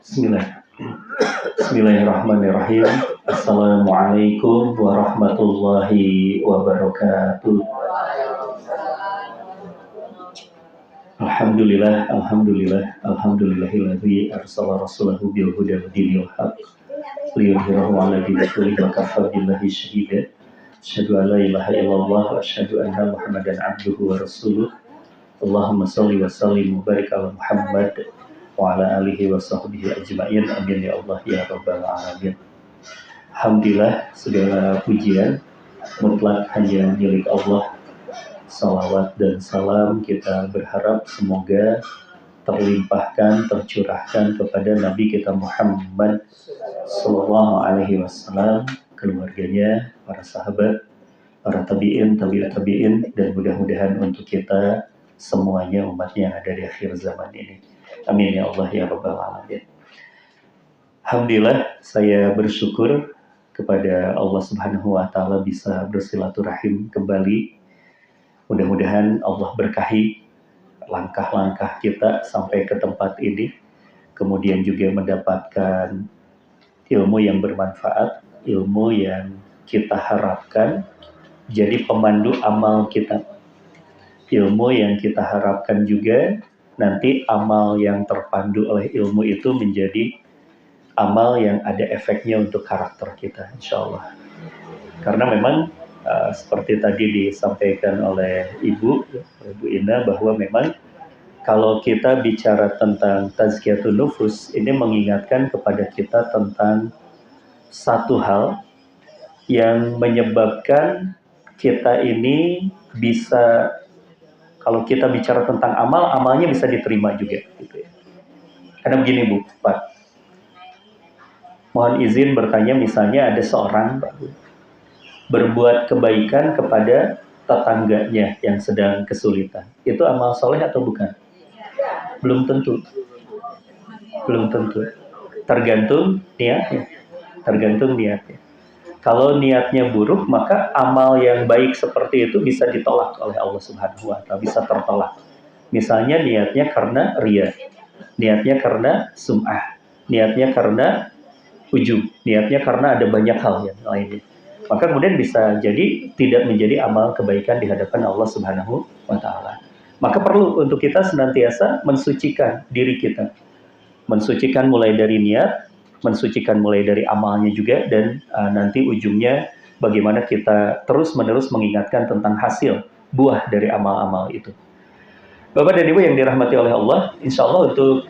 Bismillah. Bismillahirrahmanirrahim. Assalamualaikum warahmatullahi wabarakatuh. Alhamdulillahilladzi arsala rasulahu bil huda wa dinil haq liyudhhirahu 'ala dini kullihi wa kafaa billahi shahida. Asyhadu an la ilaha illallah wa asyhadu anna Muhammadan 'abduhu wa rasuluh. Allahumma shalli wa sallim wa barik ala Muhammad wa ala alihi wa sahbihi ajma'in. Amin ya Allah ya rabbal alamin. Alhamdulillah, segala pujian mutlak hanya milik Allah. Salawat dan salam kita berharap semoga terlimpahkan, tercurahkan kepada Nabi kita Muhammad sallallahu alaihi wasallam, keluarganya, para sahabat, para tabi'in, tabi'in, dan mudah-mudahan untuk kita semuanya umatnya yang ada di akhir zaman ini. Amin ya Allah ya rabbal alamin. Alhamdulillah, saya bersyukur kepada Allah Subhanahu wa taala bisa bersilaturahim kembali. Mudah-mudahan Allah berkahi langkah-langkah kita sampai ke tempat ini, kemudian juga mendapatkan ilmu yang bermanfaat, ilmu yang kita harapkan jadi pemandu amal kita. Ilmu yang kita harapkan juga nanti amal yang terpandu oleh ilmu itu menjadi amal yang ada efeknya untuk karakter kita, insya Allah. Karena memang seperti tadi disampaikan oleh Ibu Ina, bahwa memang kalau kita bicara tentang tazkiyatun nufus, ini mengingatkan kepada kita tentang satu hal yang menyebabkan kita ini bisa, kalau kita bicara tentang amal, amalnya bisa diterima juga, gitu ya. Karena begini Bu, Pak, mohon izin bertanya, misalnya ada seorang berbuat kebaikan kepada tetangganya yang sedang kesulitan, itu amal soleh atau bukan? Belum tentu. Belum tentu. Tergantung niatnya. Tergantung niatnya. Kalau niatnya buruk, maka amal yang baik seperti itu bisa ditolak oleh Allah Subhanahu wa taala, bisa tertolak. Misalnya niatnya karena riya, niatnya karena sum'ah, niatnya karena ujub, niatnya karena ada banyak hal yang lainnya. Maka kemudian bisa jadi tidak menjadi amal kebaikan di hadapan Allah Subhanahu wa taala. Maka perlu untuk kita senantiasa mensucikan diri kita. Mensucikan mulai dari niat, mensucikan mulai dari amalnya juga, dan nanti ujungnya bagaimana kita terus-menerus mengingatkan tentang hasil buah dari amal-amal itu. Bapak dan Ibu yang dirahmati oleh Allah, insya Allah untuk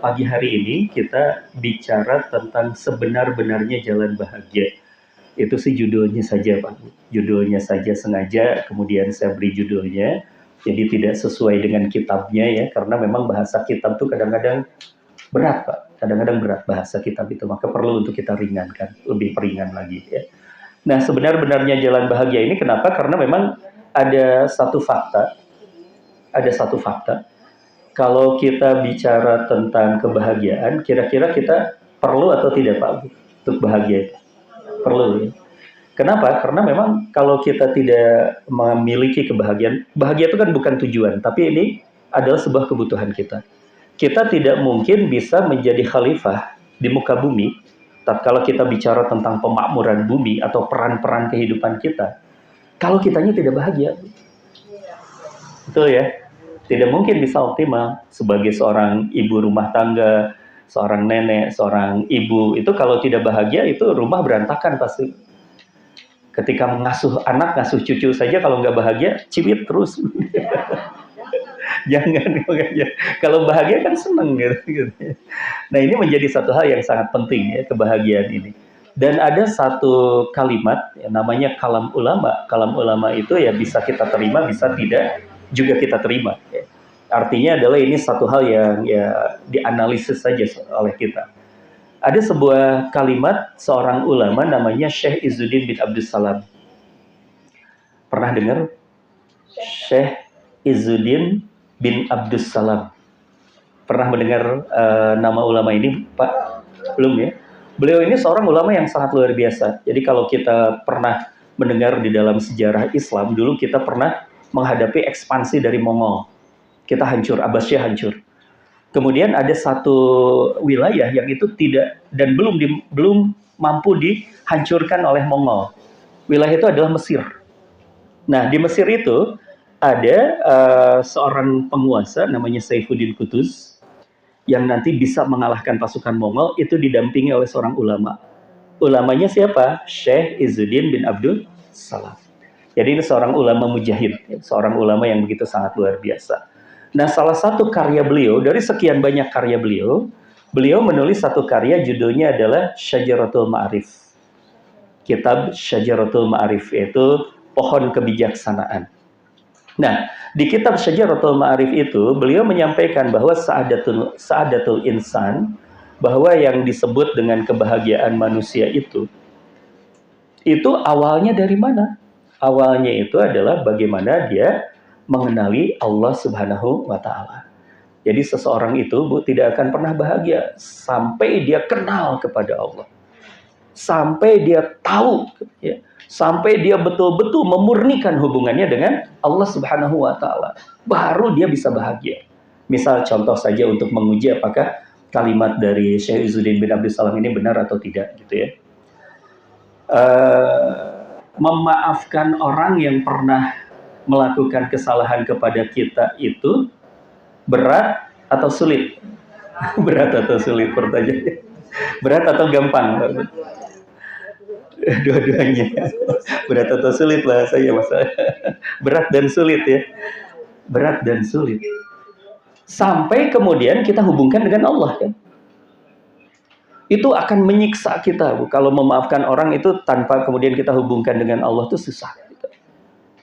pagi hari ini kita bicara tentang sebenar-benarnya jalan bahagia. Itu sih judulnya saja Pak. Judulnya saja sengaja kemudian saya beri judulnya, jadi tidak sesuai dengan kitabnya ya, karena memang bahasa kitab itu kadang-kadang berat Pak. Kadang-kadang berat bahasa kitab itu, maka perlu untuk kita ringankan, lebih peringan lagi ya. Nah, sebenar-benarnya jalan bahagia ini kenapa? Karena memang ada satu fakta. Kalau kita bicara tentang kebahagiaan, kira-kira kita perlu atau tidak Pak untuk bahagia? Perlu ya. Kenapa? Karena memang kalau kita tidak memiliki kebahagiaan, bahagia itu kan bukan tujuan, tapi ini adalah sebuah kebutuhan kita. Kita tidak mungkin bisa menjadi khalifah di muka bumi tatkala kita bicara tentang pemakmuran bumi atau peran-peran kehidupan kita kalau kitanya tidak bahagia. Betul ya? Tidak mungkin bisa optimal sebagai seorang ibu rumah tangga, seorang nenek, seorang ibu, itu kalau tidak bahagia itu rumah berantakan pasti. Ketika mengasuh anak, ngasuh cucu saja kalau nggak bahagia, cibit terus. Jangan, kalau bahagia kan seneng gitu. Nah, ini menjadi satu hal yang sangat penting ya, kebahagiaan ini. Dan ada satu kalimat yang namanya kalam ulama. Kalam ulama itu ya bisa kita terima, bisa tidak juga kita terima ya. Artinya adalah ini satu hal yang ya dianalisis saja oleh kita. Ada sebuah kalimat seorang ulama namanya Syekh Izzuddin bin Abdussalam. Pernah dengar? Syekh Izzuddin bin Abdussalam. Pernah mendengar nama ulama ini, Pak? Belum ya? Beliau ini seorang ulama yang sangat luar biasa. Jadi kalau kita pernah mendengar di dalam sejarah Islam, dulu kita pernah menghadapi ekspansi dari Mongol. Kita hancur, Abbasiyah hancur. Kemudian ada satu wilayah yang itu tidak dan belum mampu dihancurkan oleh Mongol. Wilayah itu adalah Mesir. Nah, di Mesir itu ada seorang penguasa namanya Saifuddin Qutuz yang nanti bisa mengalahkan pasukan Mongol, itu didampingi oleh seorang ulama. Ulamanya siapa? Syekh Izzuddin bin Abdul Salam. Jadi ini seorang ulama mujahid, seorang ulama yang begitu sangat luar biasa. Nah, salah satu karya beliau, dari sekian banyak karya beliau, beliau menulis satu karya judulnya adalah Syajaratul Ma'arif. Kitab Syajaratul Ma'arif, yaitu pohon kebijaksanaan. Nah, di kitab Syajaratul Ma'arif itu, beliau menyampaikan bahwa sa'adatul insan, bahwa yang disebut dengan kebahagiaan manusia itu awalnya dari mana? Awalnya itu adalah bagaimana dia mengenali Allah Subhanahu wa Ta'ala. Jadi seseorang itu, Bu, tidak akan pernah bahagia sampai dia kenal kepada Allah, sampai dia tahu, ya, sampai dia betul-betul memurnikan hubungannya dengan Allah Subhanahu wa Ta'ala, baru dia bisa bahagia. Misal contoh saja untuk menguji apakah kalimat dari Syekh Izzuddin bin Abdul Salam ini benar atau tidak, gitu ya. Memaafkan orang yang pernah melakukan kesalahan kepada kita itu berat atau sulit? Berat atau sulit pertanyaannya? Berat atau gampang? Dua-duanya. Berat atau sulit lah saya masalah. Berat dan sulit ya. Berat dan sulit. Sampai kemudian kita hubungkan dengan Allah kan. Itu akan menyiksa kita, Bu. Kalau memaafkan orang itu tanpa kemudian kita hubungkan dengan Allah itu susah.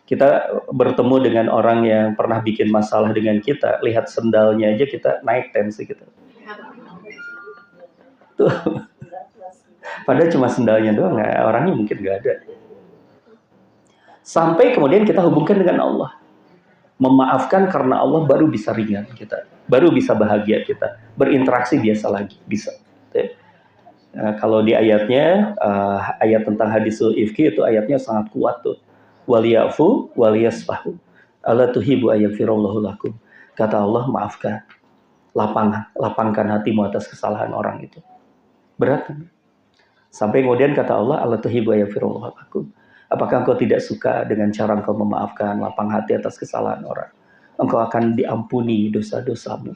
Kita bertemu dengan orang yang pernah bikin masalah dengan kita, lihat sendalnya aja kita naik tensi kita. Tuh. Padahal cuma sendalnya doang, orangnya mungkin nggak ada. Sampai kemudian kita hubungkan dengan Allah. Memaafkan karena Allah baru bisa ringan kita, baru bisa bahagia kita, berinteraksi biasa lagi, bisa. Kalau di ayatnya, ayat tentang hadisul ifki itu ayatnya sangat kuat tuh. Waliyafu waliyasfahu. Ala tuhibu ayaghfirallahu lakum. Kata Allah, maafkan. Lapangkan hatimu atas kesalahan orang itu. Berat kan? Sampai kemudian kata Allah, ala tuhibu ayaghfirallahu lakum. Apakah engkau tidak suka dengan cara engkau memaafkan, lapang hati atas kesalahan orang? Engkau akan diampuni dosa-dosamu.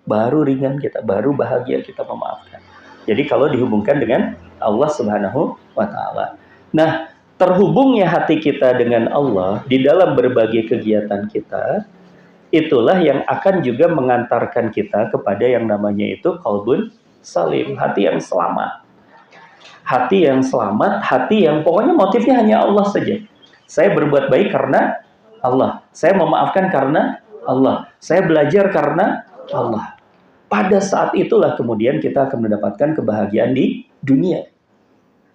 Baru ringan kita, baru bahagia kita memaafkan. Jadi kalau dihubungkan dengan Allah Subhanahu wa Ta'ala. Nah, terhubungnya hati kita dengan Allah di dalam berbagai kegiatan kita, itulah yang akan juga mengantarkan kita kepada yang namanya itu qalbun salim, hati yang selamat. Hati yang selamat, hati yang pokoknya motifnya hanya Allah saja. Saya berbuat baik karena Allah. Saya memaafkan karena Allah. Saya belajar karena Allah. Pada saat itulah kemudian kita akan mendapatkan kebahagiaan di dunia.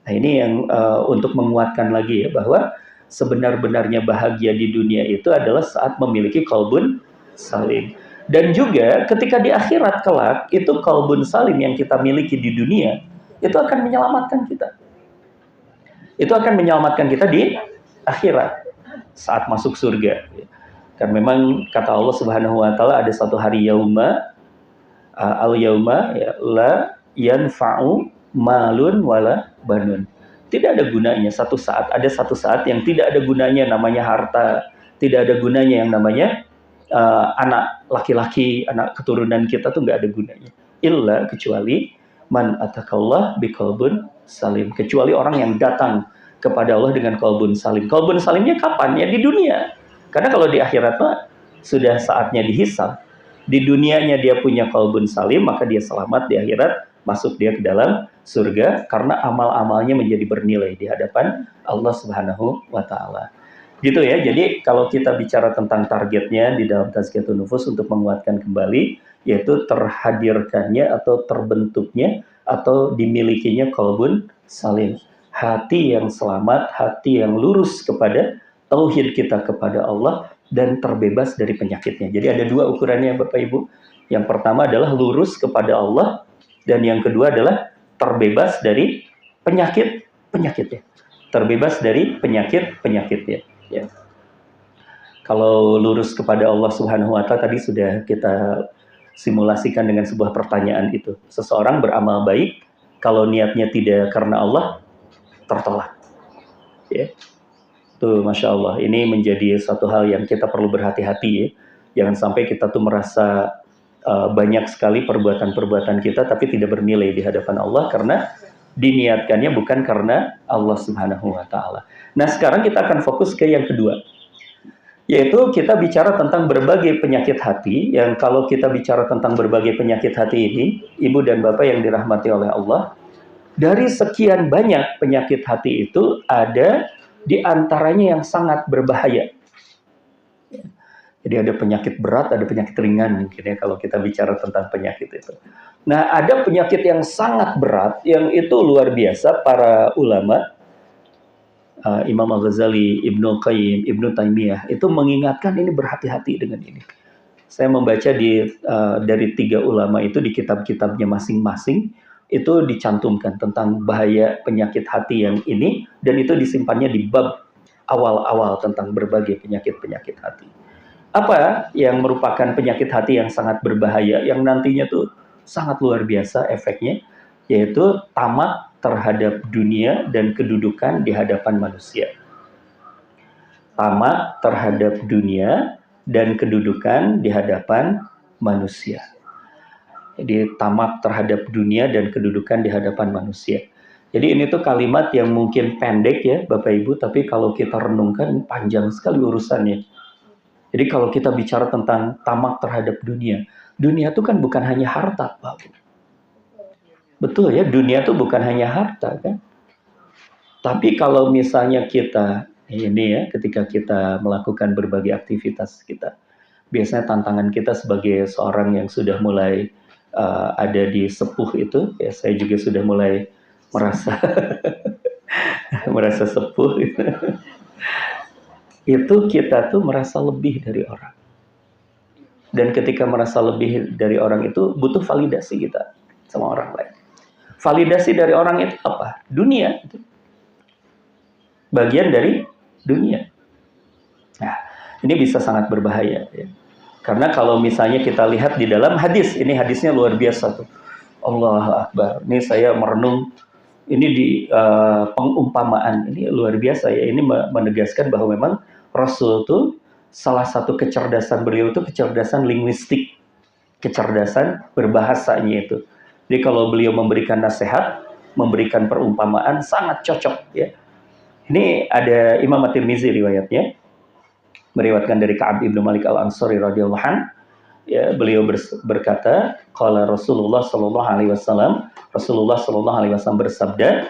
Nah ini yang untuk menguatkan lagi ya, bahwa sebenar-benarnya bahagia di dunia itu adalah saat memiliki qalbun salim. Dan juga ketika di akhirat kelak, itu qalbun salim yang kita miliki di dunia, itu akan menyelamatkan kita. Itu akan menyelamatkan kita di akhirat, saat masuk surga. Kan memang kata Allah Subhanahu wa Ta'ala ada satu hari yauma, al-yauma ya, la yanfa'u malun wala banun. Tidak ada gunanya ada satu saat yang tidak ada gunanya namanya harta, tidak ada gunanya yang namanya anak laki-laki, anak keturunan kita tuh nggak ada gunanya. Illa kecuali man atakallah biqalbun salim, kecuali orang yang datang kepada Allah dengan qalbun salim. Qalbun salimnya kapan? Ya di dunia. Karena kalau di akhirat mah sudah saatnya dihisab. Di dunianya dia punya qalbun salim, maka dia selamat di akhirat, masuk dia ke dalam surga karena amal-amalnya menjadi bernilai di hadapan Allah Subhanahu wa Ta'ala. Gitu ya. Jadi kalau kita bicara tentang targetnya di dalam Tazkiyatun Nufus untuk menguatkan kembali, yaitu terhadirkannya atau terbentuknya atau dimilikinya qalbun salim. Hati yang selamat, hati yang lurus kepada tauhid kita kepada Allah, dan terbebas dari penyakitnya. Jadi ada dua ukurannya Bapak Ibu. Yang pertama adalah lurus kepada Allah, dan yang kedua adalah terbebas dari penyakitnya. Terbebas dari penyakitnya. Ya. Kalau lurus kepada Allah Subhanahu wa Ta'ala tadi sudah kita simulasikan dengan sebuah pertanyaan itu. Seseorang beramal baik, kalau niatnya tidak karena Allah, tertolak. Ya. Tuh, Masya Allah, ini menjadi satu hal yang kita perlu berhati-hati ya. Jangan sampai kita tuh merasa banyak sekali perbuatan-perbuatan kita tapi tidak bernilai di hadapan Allah karena diniatkannya bukan karena Allah Subhanahu wa Ta'ala. Nah, sekarang kita akan fokus ke yang kedua, yaitu kita bicara tentang berbagai penyakit hati. Yang kalau kita bicara tentang berbagai penyakit hati ini, ibu dan bapak yang dirahmati oleh Allah, dari sekian banyak penyakit hati itu ada di antaranya yang sangat berbahaya. Jadi ada penyakit berat, ada penyakit ringan mungkin ya kalau kita bicara tentang penyakit itu. Nah, ada penyakit yang sangat berat, yang itu luar biasa. Para ulama, Imam Al-Ghazali, Ibnu Qayyim, Ibnu Taimiyah, itu mengingatkan ini berhati-hati dengan ini. Saya membaca dari 3 ulama itu di kitab-kitabnya masing-masing, itu dicantumkan tentang bahaya penyakit hati yang ini, dan itu disimpannya di bab awal-awal tentang berbagai penyakit-penyakit hati. Apa yang merupakan penyakit hati yang sangat berbahaya, yang nantinya tuh sangat luar biasa efeknya, yaitu tamak terhadap dunia dan kedudukan di hadapan manusia. Tamak terhadap dunia dan kedudukan di hadapan manusia. Jadi tamak terhadap dunia dan kedudukan di hadapan manusia. Jadi ini tuh kalimat yang mungkin pendek ya Bapak Ibu, tapi kalau kita renungkan panjang sekali urusannya. Jadi kalau kita bicara tentang tamak terhadap dunia, dunia itu kan bukan hanya harta, Pak. Betul ya, dunia itu bukan hanya harta kan. Tapi kalau misalnya kita, ini ya, ketika kita melakukan berbagai aktivitas kita, biasanya tantangan kita sebagai seorang yang sudah mulai ada di sepuh itu, ya saya juga sudah mulai merasa merasa sepuh gitu. Itu kita tuh merasa lebih dari orang. Dan ketika merasa lebih dari orang itu butuh validasi kita sama orang lain. Validasi dari orang itu apa? Dunia. Bagian dari dunia. Nah, ini bisa sangat berbahaya. Ya. Karena kalau misalnya kita lihat di dalam hadis, ini hadisnya luar biasa tuh. Allahu Akbar. Ini saya merenung, ini di pengumpamaan, ini luar biasa ya. Ini menegaskan bahwa memang Rasul tuh salah satu kecerdasan beliau itu kecerdasan linguistik, kecerdasan berbahasanya itu. Jadi kalau beliau memberikan nasihat, memberikan perumpamaan sangat cocok ya. Ini ada Imam At-Tirmizi riwayatnya, meriwayatkan dari Ka'ab ibnu Malik Al-Ansari radhiyallahu anhu. Ya, beliau berkata, qala Rasulullah sallallahu alaihi wasallam, Rasulullah sallallahu alaihi wasallam bersabda,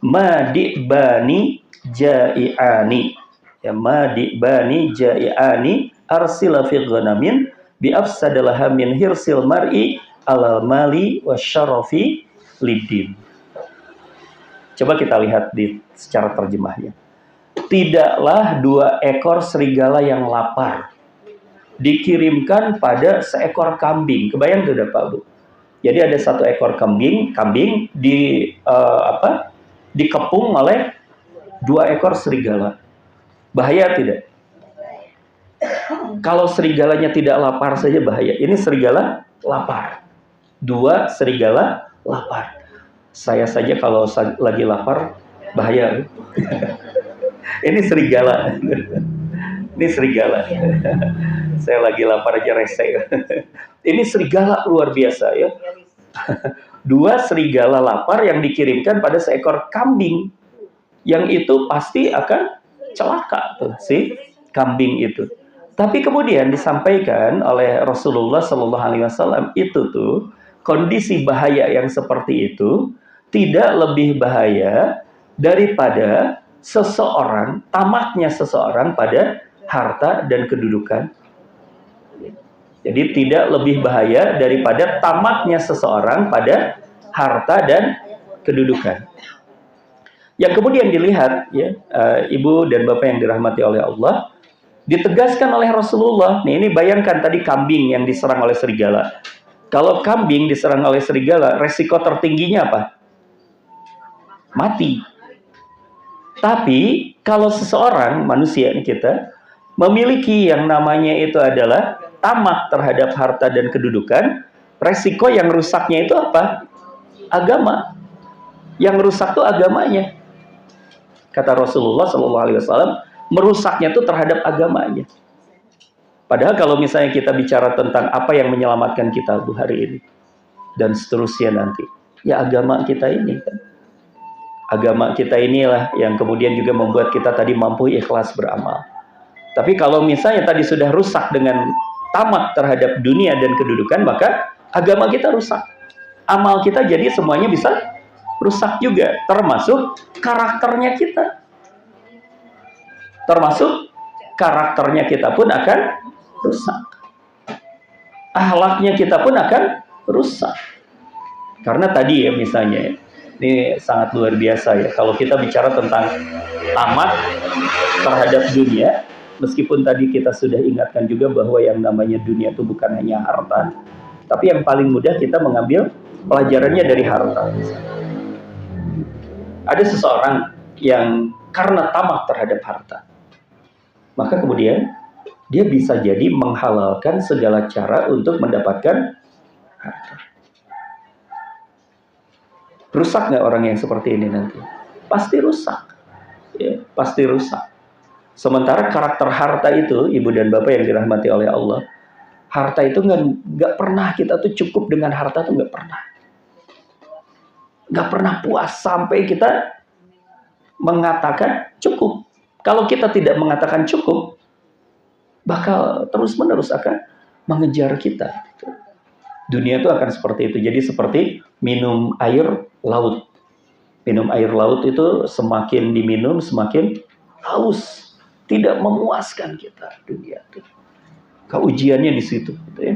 "Madibani ja'iani." Ya, madibani ja'iani arsila fi ghanamin bi afsadalaha min hirsil mar'i alal mali wasyarafi lidin. Coba kita lihat secara terjemahnya. Tidaklah 2 ekor serigala yang lapar dikirimkan pada seekor kambing. Kebayang tidak Pak Bu? Jadi ada 1 ekor kambing dikepung oleh 2 ekor serigala. Bahaya tidak? Kalau serigalanya tidak lapar saja bahaya. Ini serigala lapar. 2 serigala lapar. Saya saja kalau lagi lapar bahaya. Ini serigala. Ini serigala. Saya lagi lapar aja rese. Ini serigala luar biasa ya. 2 serigala lapar yang dikirimkan pada seekor kambing. Yang itu pasti akan celaka tuh si kambing itu. Tapi kemudian disampaikan oleh Rasulullah Sallallahu Alaihi Wasallam itu tuh kondisi bahaya yang seperti itu tidak lebih bahaya daripada seseorang, tamaknya seseorang pada harta dan kedudukan. Jadi tidak lebih bahaya daripada tamaknya seseorang pada harta dan kedudukan. Yang kemudian dilihat, ya, ibu dan bapak yang dirahmati oleh Allah, ditegaskan oleh Rasulullah. Nih, ini bayangkan tadi kambing yang diserang oleh serigala. Kalau kambing diserang oleh serigala, resiko tertingginya apa? Mati. Tapi kalau seseorang manusia kita memiliki yang namanya itu adalah tamak terhadap harta dan kedudukan, resiko yang rusaknya itu apa? Agama. Yang rusak itu agamanya. Kata Rasulullah SAW, merusaknya itu terhadap agamanya. Padahal kalau misalnya kita bicara tentang apa yang menyelamatkan kita hari ini dan seterusnya nanti, ya agama kita ini kan. Agama kita inilah yang kemudian juga membuat kita tadi mampu ikhlas beramal. Tapi kalau misalnya tadi sudah rusak dengan tamak terhadap dunia dan kedudukan, maka agama kita rusak. Amal kita jadi semuanya bisa rusak juga, termasuk karakternya kita. Termasuk karakternya kita pun akan rusak. Akhlaknya kita pun akan rusak. Karena tadi ya misalnya, ini sangat luar biasa ya, kalau kita bicara tentang tamak terhadap dunia, meskipun tadi kita sudah ingatkan juga bahwa yang namanya dunia itu bukan hanya harta, tapi yang paling mudah kita mengambil pelajarannya dari harta. Ada seseorang yang karena tamak terhadap harta, maka kemudian dia bisa jadi menghalalkan segala cara untuk mendapatkan harta. Rusak nggak orang yang seperti ini nanti? Pasti rusak. Ya, pasti rusak. Sementara karakter harta itu, ibu dan bapak yang dirahmati oleh Allah, harta itu nggak pernah kita tuh cukup dengan harta tuh nggak pernah. Nggak pernah puas sampai kita mengatakan cukup. Kalau kita tidak mengatakan cukup, bakal terus-menerus akan mengejar kita. Dunia itu akan seperti itu. Jadi seperti minum air laut. Minum air laut itu semakin diminum, semakin haus. Tidak memuaskan kita dunia itu. Keujiannya di situ. Gitu ya.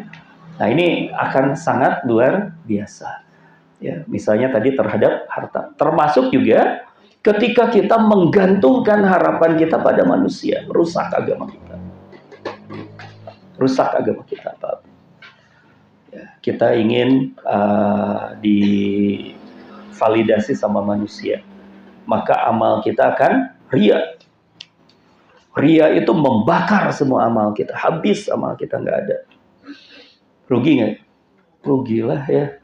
Nah ini akan sangat luar biasa. Ya, misalnya tadi terhadap harta. Termasuk juga ketika kita menggantungkan harapan kita pada manusia. Rusak agama kita. Rusak agama kita. Ya, kita ingin divalidasi sama manusia, maka amal kita akan ria. Ria itu membakar semua amal kita, habis amal kita, nggak ada. Rugi nggak? Rugilah ya.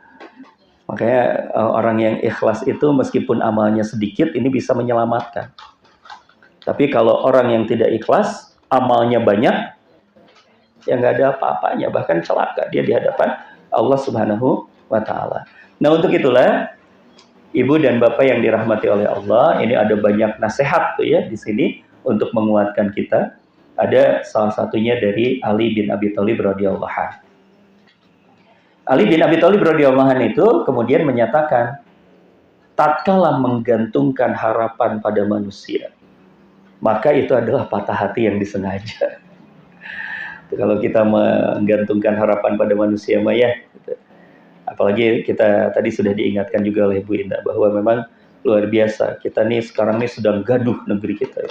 Makanya orang yang ikhlas itu meskipun amalnya sedikit ini bisa menyelamatkan. Tapi kalau orang yang tidak ikhlas, amalnya banyak, ya nggak ada apa-apanya, bahkan celaka dia di hadapan Allah Subhanahu wa Ta'ala. Nah, untuk itulah ibu dan bapak yang dirahmati oleh Allah, ini ada banyak nasihat tuh ya di sini untuk menguatkan kita. Ada salah satunya dari Ali bin Abi Thalib radhiyallahu anhu. Ali bin Abi Thalib radhiyallahu anhu itu kemudian menyatakan, tatkala menggantungkan harapan pada manusia, maka itu adalah patah hati yang disengaja. Kalau kita menggantungkan harapan pada manusia maya, gitu. Apalagi kita tadi sudah diingatkan juga oleh Bu Indah bahwa memang luar biasa kita nih sekarang nih sedang gaduh negeri kita.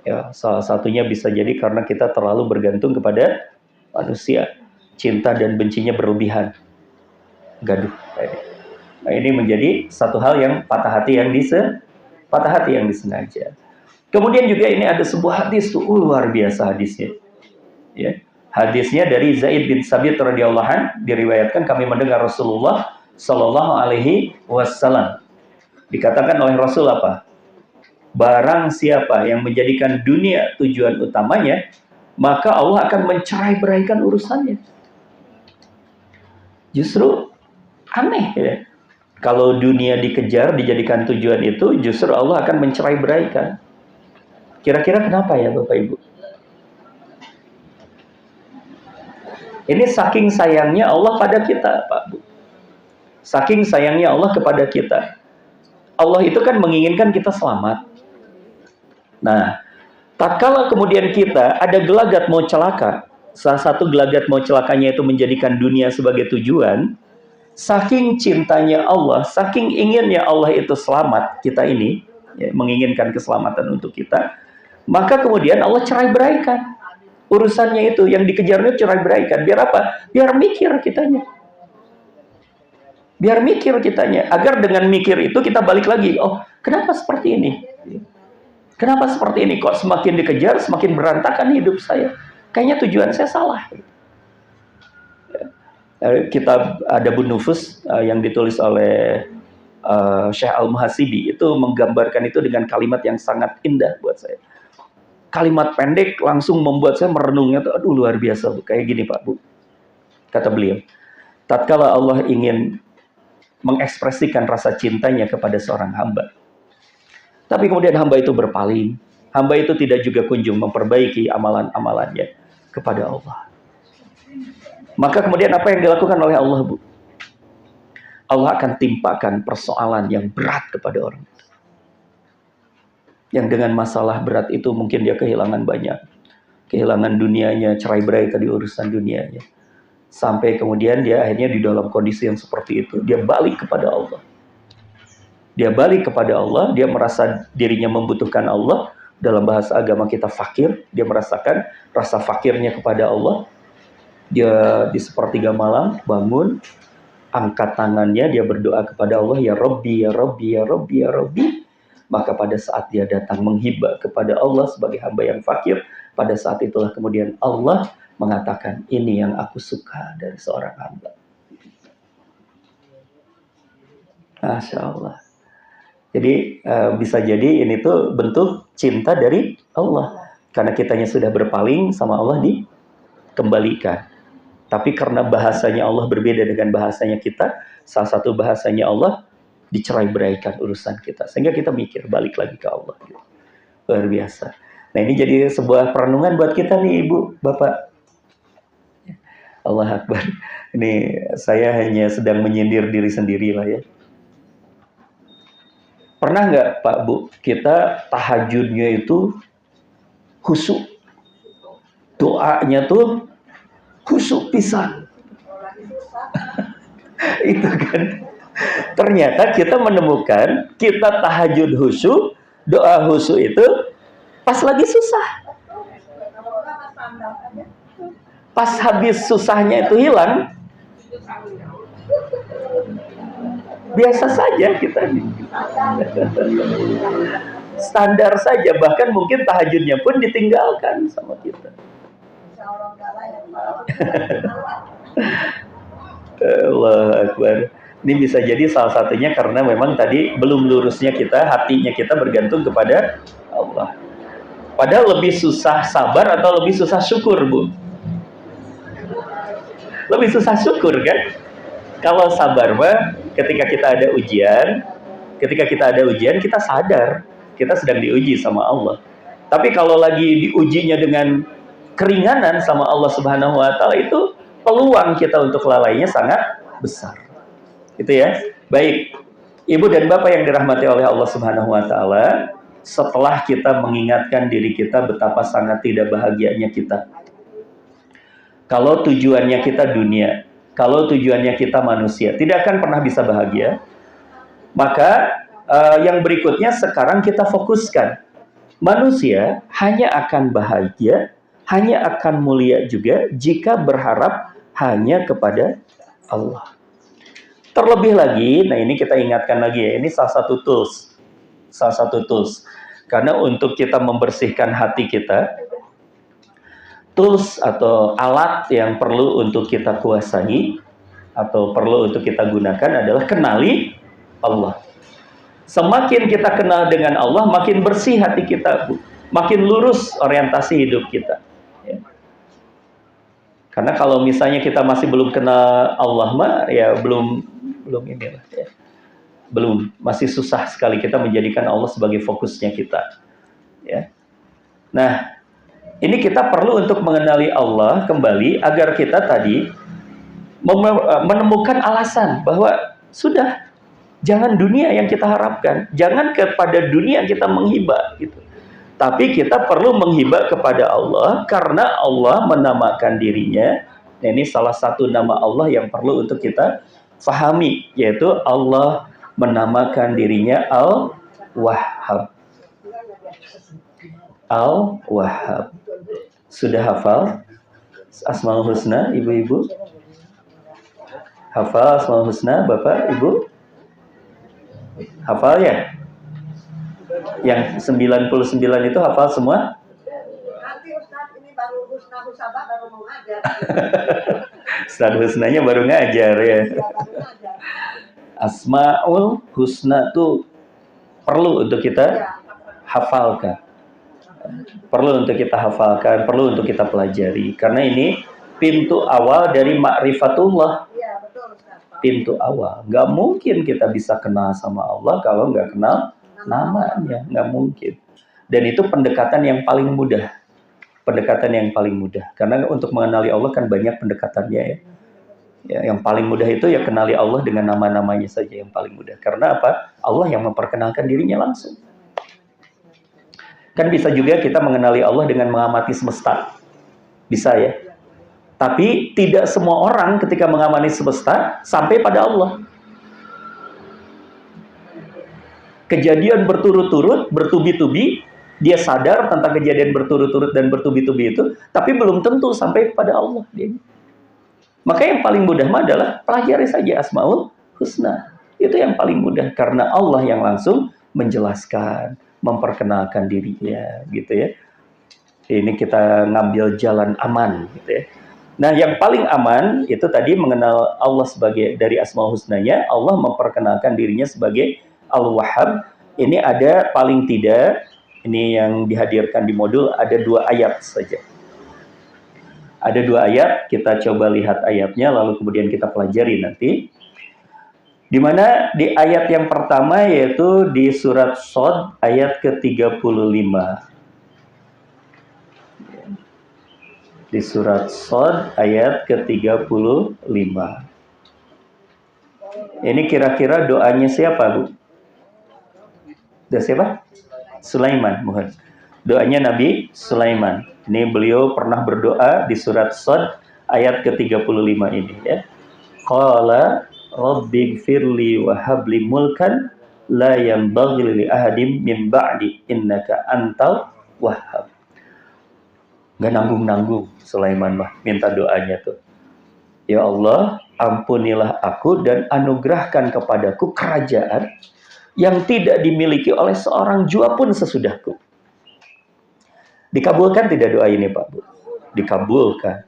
Ya, salah satunya bisa jadi karena kita terlalu bergantung kepada manusia, cinta dan bencinya berlebihan, gaduh. Nah ini menjadi satu hal yang patah hati yang disengaja. Kemudian juga ini ada sebuah hadis tuh luar biasa hadisnya. Ya, hadisnya dari Zaid bin Sabit radhiyallahu anhu, diriwayatkan kami mendengar Rasulullah sallallahu alaihi wasallam dikatakan oleh Rasul apa? Barang siapa yang menjadikan dunia tujuan utamanya, maka Allah akan mencerai-beraikan urusannya. Justru aneh ya. Kalau dunia dikejar, dijadikan tujuan itu, justru Allah akan mencerai-beraikan. Kira-kira kenapa ya Bapak Ibu? Ini saking sayangnya Allah pada kita, Pak Bu. Saking sayangnya Allah kepada kita. Allah itu kan menginginkan kita selamat. Nah, tatkala kemudian kita ada gelagat mau celaka, salah satu gelagat mau celakanya itu menjadikan dunia sebagai tujuan, saking cintanya Allah, saking inginnya Allah itu selamat kita ini, ya, menginginkan keselamatan untuk kita, maka kemudian Allah cerai-beraikan. Urusannya itu, yang dikejarnya cerai-beraikan. Biar apa? Biar mikir kitanya. Biar mikir kitanya. Agar dengan mikir itu kita balik lagi. Oh, kenapa seperti ini? Kenapa seperti ini? Kok semakin dikejar, semakin berantakan hidup saya. Kayaknya tujuan saya salah. Kitab Adabun Nufus yang ditulis oleh Syekh Al-Muhasibi itu menggambarkan itu dengan kalimat yang sangat indah buat saya. Kalimat pendek langsung membuat saya merenungnya tuh, aduh luar biasa Bu. Kayak gini Pak Bu. Kata beliau, tatkala Allah ingin mengekspresikan rasa cintanya kepada seorang hamba, tapi kemudian hamba itu berpaling, hamba itu tidak juga kunjung memperbaiki amalan-amalannya kepada Allah. Maka kemudian apa yang dilakukan oleh Allah, Bu? Allah akan timpakan persoalan yang berat kepada orang itu. Yang dengan masalah berat itu mungkin dia kehilangan banyak. Kehilangan dunianya, cerai-berai tadi urusan dunianya. Sampai kemudian dia akhirnya di dalam kondisi yang seperti itu. Dia balik kepada Allah. Dia balik kepada Allah, dia merasa dirinya membutuhkan Allah. Dalam bahasa agama kita fakir, dia merasakan rasa fakirnya kepada Allah. Dia di sepertiga malam bangun, angkat tangannya, dia berdoa kepada Allah, ya Rabbi, ya Rabbi, ya Rabbi, ya Rabbi. Maka pada saat dia datang menghibah kepada Allah sebagai hamba yang fakir, pada saat itulah kemudian Allah mengatakan, ini yang aku suka dari seorang hamba. Masya Allah. Jadi bisa jadi ini tuh bentuk cinta dari Allah. Karena kitanya sudah berpaling sama Allah dikembalikan. Tapi karena bahasanya Allah berbeda dengan bahasanya kita, salah satu bahasanya Allah dicerai-beraikan urusan kita. Sehingga kita mikir balik lagi ke Allah. Luar biasa. Nah ini jadi sebuah perenungan buat kita nih Ibu, Bapak. Allah Akbar. Ini saya hanya sedang menyindir diri sendiri lah ya. Pernah nggak Pak Bu, kita tahajudnya itu khusyuk. Doanya tuh khusyuk pisan. Itu kan. Ternyata kita menemukan kita tahajud khusyuk, doa khusyuk itu pas lagi susah. Pas habis susahnya itu hilang, biasa saja kita. Standar saja, bahkan mungkin tahajudnya pun ditinggalkan sama kita. Allah Akbar. Ini bisa jadi salah satunya karena memang tadi belum lurusnya kita, hatinya kita bergantung kepada Allah. Padahal lebih susah sabar atau lebih susah syukur, Bu? Lebih susah syukur kan? Kalau sabar mah ketika kita ada ujian, kita sadar kita sedang diuji sama Allah. Tapi kalau lagi diujinya dengan keringanan sama Allah Subhanahu wa taala, itu peluang kita untuk lalainya sangat besar. Itu ya. Baik. Ibu dan Bapak yang dirahmati oleh Allah Subhanahu wa taala, setelah kita mengingatkan diri kita betapa sangat tidak bahagianya kita. Kalau tujuannya kita dunia, kalau tujuannya kita manusia, tidak akan pernah bisa bahagia. Maka yang berikutnya sekarang kita fokuskan. Manusia hanya akan bahagia, hanya akan mulia juga jika berharap hanya kepada Allah. Terlebih lagi, nah ini kita ingatkan lagi ya, ini salah satu tools. Karena untuk kita membersihkan hati kita, tools atau alat yang perlu untuk kita kuasai atau perlu untuk kita gunakan adalah kenali Allah. Semakin kita kenal dengan Allah, makin bersih hati kita, makin lurus orientasi hidup kita. Ya. Karena kalau misalnya kita masih belum kenal Allah mah, ya belum inilah ya. Masih susah sekali kita menjadikan Allah sebagai fokusnya kita. Ya. Nah, ini kita perlu untuk mengenali Allah kembali agar kita tadi menemukan alasan bahwa sudah, jangan dunia yang kita harapkan, jangan kepada dunia kita menghibah gitu. Tapi kita perlu menghibah kepada Allah karena Allah menamakan dirinya. Nah, ini salah satu nama Allah yang perlu untuk kita fahami, yaitu Allah menamakan dirinya Al-Wahhab. Al-Wahhab. Sudah hafal Asmaul Husna, ibu-ibu? Hafal Asmaul Husna, Bapak, Ibu? Hafal ya? Yang 99 itu hafal semua? Nanti Ustaz ini baru Husna Husabah baru mau ngajar. Ustaz Husnanya baru ngajar ya. Asmaul Husna tuh perlu untuk kita hafalkan. Perlu untuk kita hafalkan, perlu untuk kita pelajari. Karena ini pintu awal dari ma'rifatullah. Pintu awal. Nggak mungkin kita bisa kenal sama Allah kalau nggak kenal namanya. Nggak mungkin. Dan itu pendekatan yang paling mudah. Pendekatan yang paling mudah. Karena untuk mengenali Allah kan banyak pendekatannya ya. Ya, yang paling mudah itu ya kenali Allah dengan nama-namanya saja yang paling mudah. Karena apa? Allah yang memperkenalkan dirinya langsung. Kan bisa juga kita mengenali Allah dengan mengamati semesta. Bisa ya. Tapi tidak semua orang ketika mengamati semesta sampai pada Allah. Kejadian berturut-turut, bertubi-tubi, dia sadar tentang kejadian berturut-turut dan bertubi-tubi itu, tapi belum tentu sampai pada Allah. Maka yang paling mudah adalah pelajari saja Asmaul Husna. Itu yang paling mudah karena Allah yang langsung menjelaskan, memperkenalkan dirinya, gitu ya. Ini kita ngambil jalan aman, gitu ya. Nah, yang paling aman itu tadi mengenal Allah sebagai dari Asmaul Husnanya, Allah memperkenalkan dirinya sebagai Al-Wahhab. Ini ada paling tidak, ini yang dihadirkan di modul ada 2 ayat saja. Ada 2 ayat, kita coba lihat ayatnya, lalu kemudian kita pelajari nanti. Di mana di ayat yang pertama yaitu di surat Shad ayat ke-35. Di surat Shad ayat ke-35. Ini kira-kira doanya siapa, Bu? Doa siapa? Sulaiman, mohon. Doanya Nabi Sulaiman. Ini beliau pernah berdoa di surat Shad ayat ke-35 ini ya. Qala rabbighfirli wa habli mulkan la yanbaghi li ahadin min ba'di innaka antal wahhab. Gak nanggung-nanggung Sulaiman mah minta doanya tuh. Ya Allah, ampunilah aku dan anugerahkan kepadaku kerajaan yang tidak dimiliki oleh seorang jua pun sesudahku. Dikabulkan tidak doa ini, Pak Bu? Dikabulkan.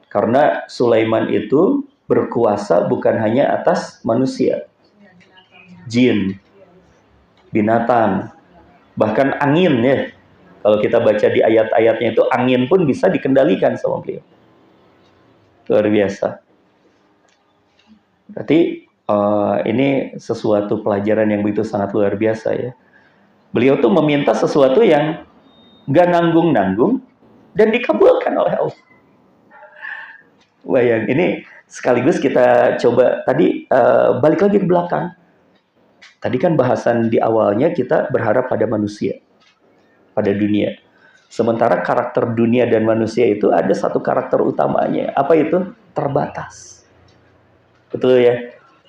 Karena Sulaiman itu berkuasa bukan hanya atas manusia, jin, binatang, bahkan angin ya. Kalau kita baca di ayat-ayatnya itu angin pun bisa dikendalikan sama beliau. Luar biasa. Berarti ini sesuatu pelajaran yang begitu sangat luar biasa ya. Beliau tuh meminta sesuatu yang gak nanggung-nanggung dan dikabulkan oleh Allah. Bayang, ini sekaligus kita coba tadi balik lagi ke belakang. Tadi kan bahasan di awalnya kita berharap pada manusia, pada dunia. Sementara karakter dunia dan manusia itu ada satu karakter utamanya. Apa itu? Terbatas. Betul ya?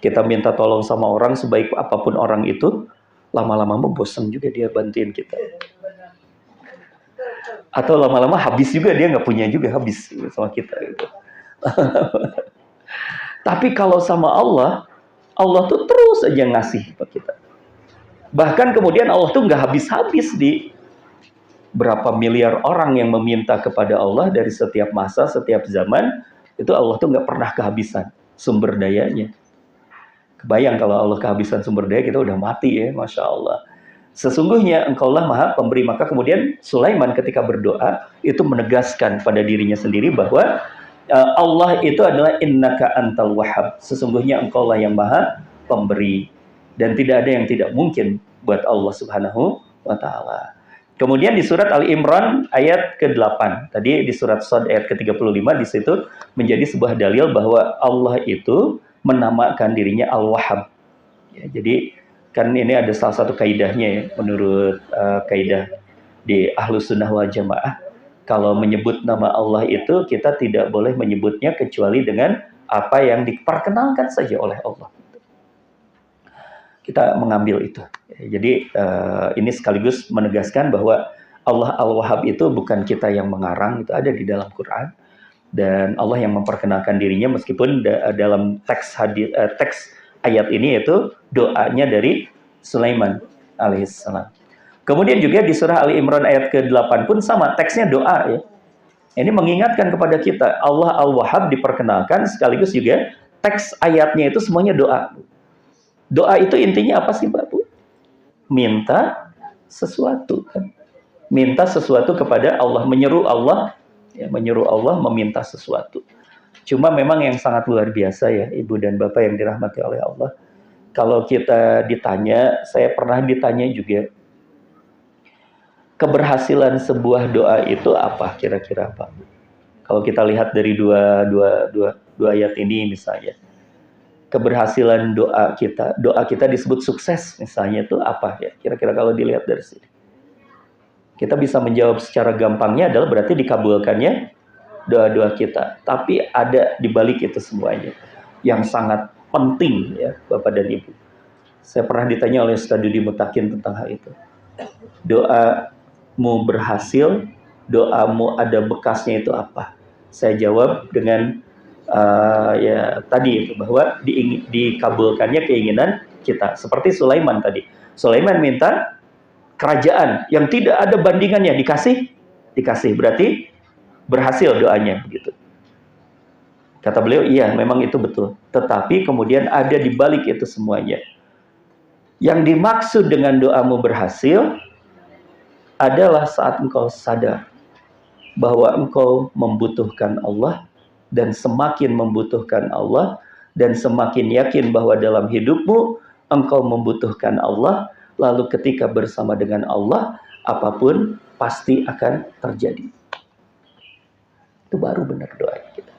Kita minta tolong sama orang sebaik apapun orang itu, lama-lama bosan juga dia bantuin kita. Atau lama-lama habis juga dia nggak punya juga, habis sama kita gitu. Tapi kalau sama Allah, Allah tuh terus aja ngasih ke kita. Bahkan kemudian Allah tuh nggak habis-habis di berapa miliar orang yang meminta kepada Allah dari setiap masa, setiap zaman, itu Allah tuh nggak pernah kehabisan sumber dayanya. Kebayang kalau Allah kehabisan sumber daya, kita udah mati ya, Masya Allah. Sesungguhnya Engkaulah Maha Pemberi. Maka kemudian Sulaiman ketika berdoa itu menegaskan pada dirinya sendiri bahwa Allah itu adalah innaka antal wahhab. Sesungguhnya Engkaulah yang Maha Pemberi dan tidak ada yang tidak mungkin buat Allah Subhanahu wa taala. Kemudian di surat Ali Imran ayat ke-8. Tadi di surat Shad ayat ke-35 di situ menjadi sebuah dalil bahwa Allah itu menamakan dirinya Al-Wahhab. Ya, jadi kan ini ada salah satu kaidahnya ya, menurut kaidah di Ahlus Sunnah wal Jamaah. Kalau menyebut nama Allah itu kita tidak boleh menyebutnya kecuali dengan apa yang diperkenalkan saja oleh Allah. Kita mengambil itu. Jadi ini sekaligus menegaskan bahwa Allah Al-Wahhab itu bukan kita yang mengarang, itu ada di dalam Quran. Dan Allah yang memperkenalkan dirinya meskipun dalam teks ayat ini yaitu doanya dari Sulaiman alaihissalam. Kemudian juga di surah Ali Imran ayat ke-8 pun sama, teksnya doa ya. Ini mengingatkan kepada kita, Allah Al-Wahhab diperkenalkan, sekaligus juga teks ayatnya itu semuanya doa. Doa itu intinya apa sih, Mbak Bu? Minta sesuatu. Minta sesuatu kepada Allah, menyeru Allah, ya, menyeru Allah meminta sesuatu. Cuma memang yang sangat luar biasa ya, Ibu dan Bapak yang dirahmati oleh Allah. Kalau kita ditanya, saya pernah ditanya juga, keberhasilan sebuah doa itu apa kira-kira, Pak? Kalau kita lihat dari dua ayat ini misalnya, keberhasilan doa kita disebut sukses misalnya, itu apa ya kira-kira kalau dilihat dari sini? Kita bisa menjawab secara gampangnya adalah berarti dikabulkannya doa-doa kita. Tapi ada di balik itu semuanya yang sangat penting ya Bapak dan Ibu. Saya pernah ditanya oleh Ustaz Dudi Mutakin tentang hal itu. Doamu berhasil, doamu ada bekasnya itu apa? Saya jawab dengan ya tadi itu, bahwa dikabulkannya keinginan kita. Seperti Sulaiman tadi. Sulaiman minta kerajaan yang tidak ada bandingannya, dikasih. Berarti berhasil doanya begitu. Kata beliau, iya memang itu betul. Tetapi kemudian ada di balik itu semuanya. Yang dimaksud dengan doamu berhasil adalah saat engkau sadar bahwa engkau membutuhkan Allah, dan semakin membutuhkan Allah, dan semakin yakin bahwa dalam hidupmu engkau membutuhkan Allah, lalu ketika bersama dengan Allah, apapun pasti akan terjadi. Itu baru benar doa kita.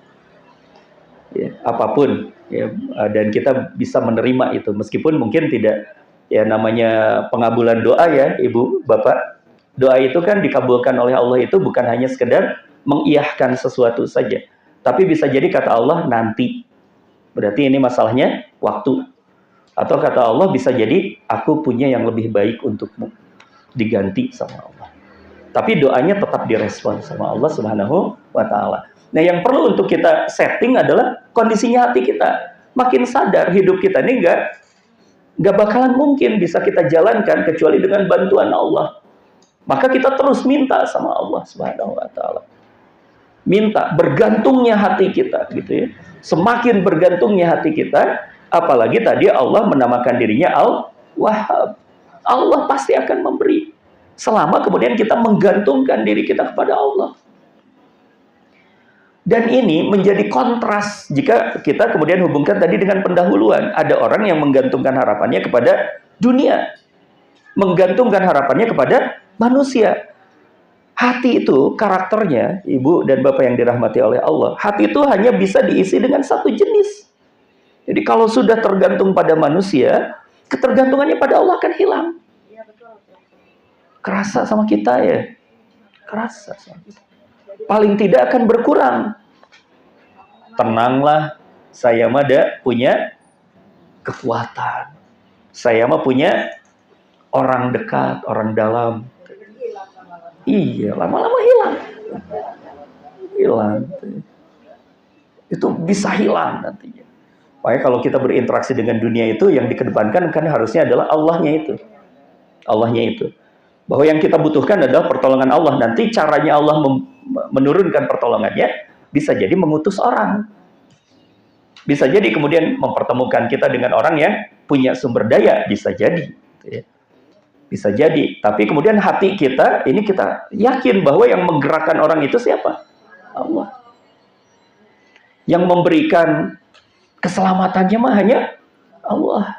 Ya, apapun ya, dan kita bisa menerima itu, meskipun mungkin tidak ya namanya pengabulan doa ya Ibu, Bapak. Doa itu kan dikabulkan oleh Allah itu bukan hanya sekedar mengiyahkan sesuatu saja, tapi bisa jadi kata Allah nanti. Berarti ini masalahnya waktu. Atau kata Allah bisa jadi aku punya yang lebih baik untukmu, diganti sama Allah. Tapi doanya tetap direspon sama Allah Subhanahu wa Ta'ala. Nah, yang perlu untuk kita setting adalah kondisinya hati kita. Makin sadar hidup kita ini nggak bakalan mungkin bisa kita jalankan kecuali dengan bantuan Allah. Maka kita terus minta sama Allah Subhanahu wa Ta'ala. Minta, bergantungnya hati kita gitu ya. Semakin bergantungnya hati kita, apalagi tadi Allah menamakan dirinya Al-Wahhab. Allah pasti akan memberi. Selama kemudian kita menggantungkan diri kita kepada Allah. Dan ini menjadi kontras jika kita kemudian hubungkan tadi dengan pendahuluan. Ada orang yang menggantungkan harapannya kepada dunia. Menggantungkan harapannya kepada manusia. Hati itu karakternya, Ibu dan Bapak yang dirahmati oleh Allah, hati itu hanya bisa diisi dengan satu jenis. Jadi kalau sudah tergantung pada manusia, ketergantungannya pada Allah akan hilang. Kerasa sama kita ya? Kerasa sama kita. Paling tidak akan berkurang. Tenanglah, saya mah punya kekuatan. Saya mah punya orang dekat, orang dalam. Iya, lama-lama hilang. Hilang. Itu bisa hilang nantinya. Makanya kalau kita berinteraksi dengan dunia itu, yang dikedepankan kan harusnya adalah Allahnya itu. Allahnya itu. Bahwa yang kita butuhkan adalah pertolongan Allah. Nanti caranya Allah menurunkan pertolongannya, bisa jadi mengutus orang. Bisa jadi kemudian mempertemukan kita dengan orang yang punya sumber daya. Bisa jadi. Bisa jadi. Tapi kemudian hati kita, ini kita yakin bahwa yang menggerakkan orang itu siapa? Allah. Yang memberikan keselamatannya mah hanya Allah.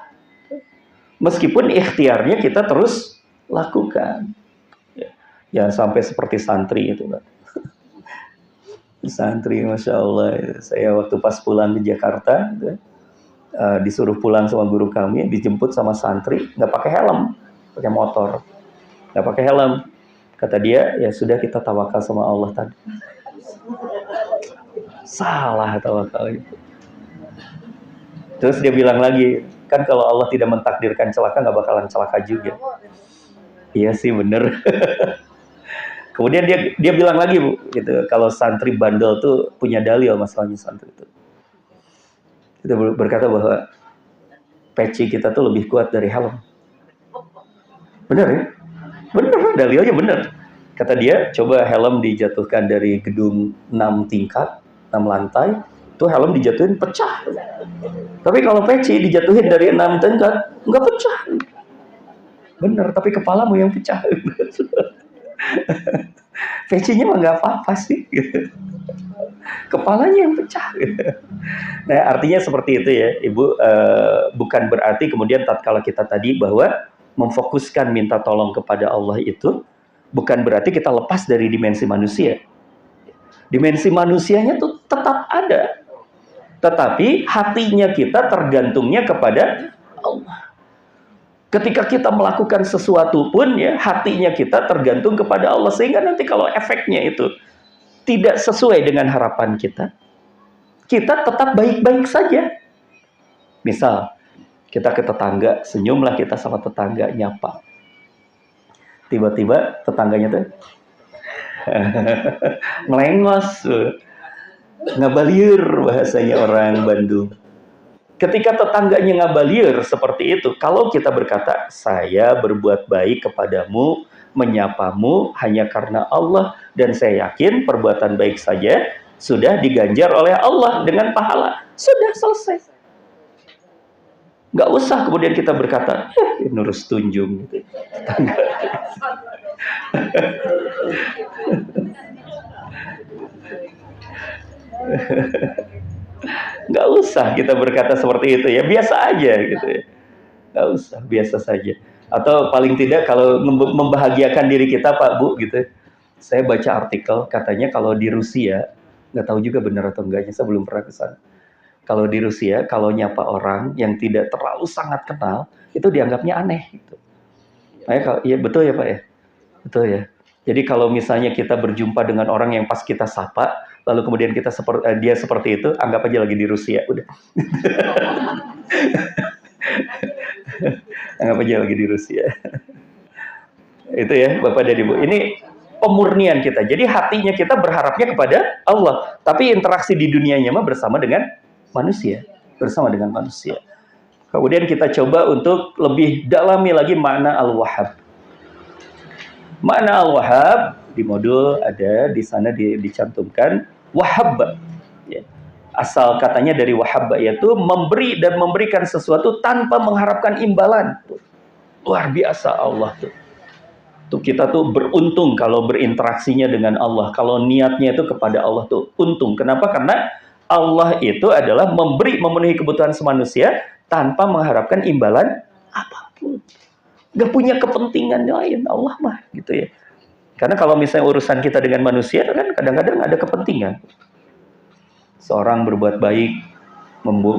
Meskipun ikhtiarnya kita terus lakukan. Jangan sampai seperti santri itu, Pak. Santri, Masya Allah. Saya waktu pas pulang di Jakarta, disuruh pulang sama guru kami, dijemput sama santri, nggak pakai helm, pakai motor, nggak pakai helm. Kata dia, ya sudah kita tawakal sama Allah tadi. Salah tawakal itu. Terus dia bilang lagi, kan kalau Allah tidak mentakdirkan celaka, nggak bakalan celaka juga. Iya sih, bener. Kemudian dia bilang lagi, Bu, gitu, kalau santri bandel tuh punya dalil masalahnya santri itu. Kita berkata bahwa peci kita tuh lebih kuat dari helm. Bener ya? Bener, dalilnya bener. Kata dia, coba helm dijatuhkan dari gedung 6 tingkat, 6 lantai, itu helm dijatuhin pecah. Tapi kalau peci dijatuhin dari 6 tingkat, nggak pecah. Bener, tapi kepalamu yang pecah. Pecinya mah nggak apa-apa sih. Kepalanya yang pecah. Nah, artinya seperti itu ya, Ibu. Bukan berarti kemudian tatkala kita tadi bahwa memfokuskan minta tolong kepada Allah itu bukan berarti kita lepas dari dimensi manusia. Dimensi manusianya tuh tetap ada. Tetapi hatinya kita tergantungnya kepada Allah. Ketika kita melakukan sesuatu pun ya, hatinya kita tergantung kepada Allah. Sehingga nanti kalau efeknya itu tidak sesuai dengan harapan kita, kita tetap baik-baik saja. Misal, kita ke tetangga, senyumlah kita sama tetangga, nyapa. Tiba-tiba tetangganya tuh melengos, ngabalieur bahasanya orang Bandung. Ketika tetangganya ngabalieur seperti itu, kalau kita berkata, saya berbuat baik kepadamu, menyapamu hanya karena Allah, dan saya yakin perbuatan baik saja sudah diganjar oleh Allah dengan pahala. Sudah selesai. Nggak usah kemudian kita berkata, nurus tunjung. Gitu. Nggak usah kita berkata seperti itu ya, biasa aja gitu ya. Nggak usah, biasa saja. Atau paling tidak kalau membahagiakan diri kita, Pak Bu gitu. Saya baca artikel katanya kalau di Rusia, nggak tahu juga benar atau enggaknya, saya belum pernah ke sana. Kalau di Rusia, kalau nyapa orang yang tidak terlalu sangat kenal, itu dianggapnya aneh gitu. Ya betul ya Pak ya? Betul ya. Jadi kalau misalnya kita berjumpa dengan orang yang pas kita sapa, lalu kemudian kita dia seperti itu, anggap aja lagi di Rusia, udah. Anggap aja lagi di Rusia. Itu ya, Bapak dan Ibu. Ini pemurnian kita. Jadi hatinya kita berharapnya kepada Allah, tapi interaksi di dunianya mah bersama dengan manusia, Kemudian kita coba untuk lebih dalami lagi makna Al-Wahhab. Makna Al-Wahhab di modul ada di sana dicantumkan Wahhab. Ya. Asal katanya dari Wahhab, yaitu memberi dan memberikan sesuatu tanpa mengharapkan imbalan. Luar biasa Allah tuh. Tuh kita tuh beruntung kalau berinteraksinya dengan Allah. Kalau niatnya itu kepada Allah tuh untung. Kenapa? Karena Allah itu adalah memenuhi kebutuhan manusia tanpa mengharapkan imbalan apapun. Gak punya kepentingan lain Allah mah gitu ya. Karena kalau misalnya urusan kita dengan manusia kan kadang-kadang ada kepentingan. Seorang berbuat baik,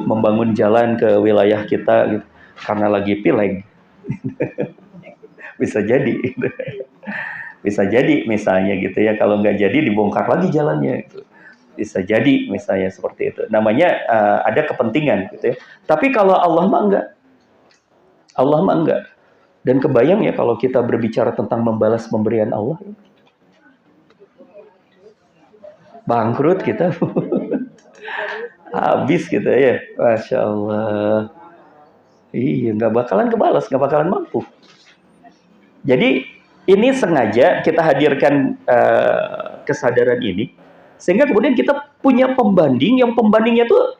membangun jalan ke wilayah kita gitu, karena lagi pileg. Bisa jadi gitu. Bisa jadi misalnya gitu ya, kalau nggak jadi dibongkar lagi jalannya gitu. Bisa jadi misalnya seperti itu, namanya ada kepentingan gitu ya. Tapi kalau Allah mah enggak. Dan kebayang ya kalau kita berbicara tentang membalas pemberian Allah, bangkrut kita. Habis gitu ya, Masya Allah. Iya, nggak bakalan kebalas, nggak bakalan mampu. Jadi ini sengaja kita hadirkan kesadaran ini, sehingga kemudian kita punya pembanding, yang pembandingnya tuh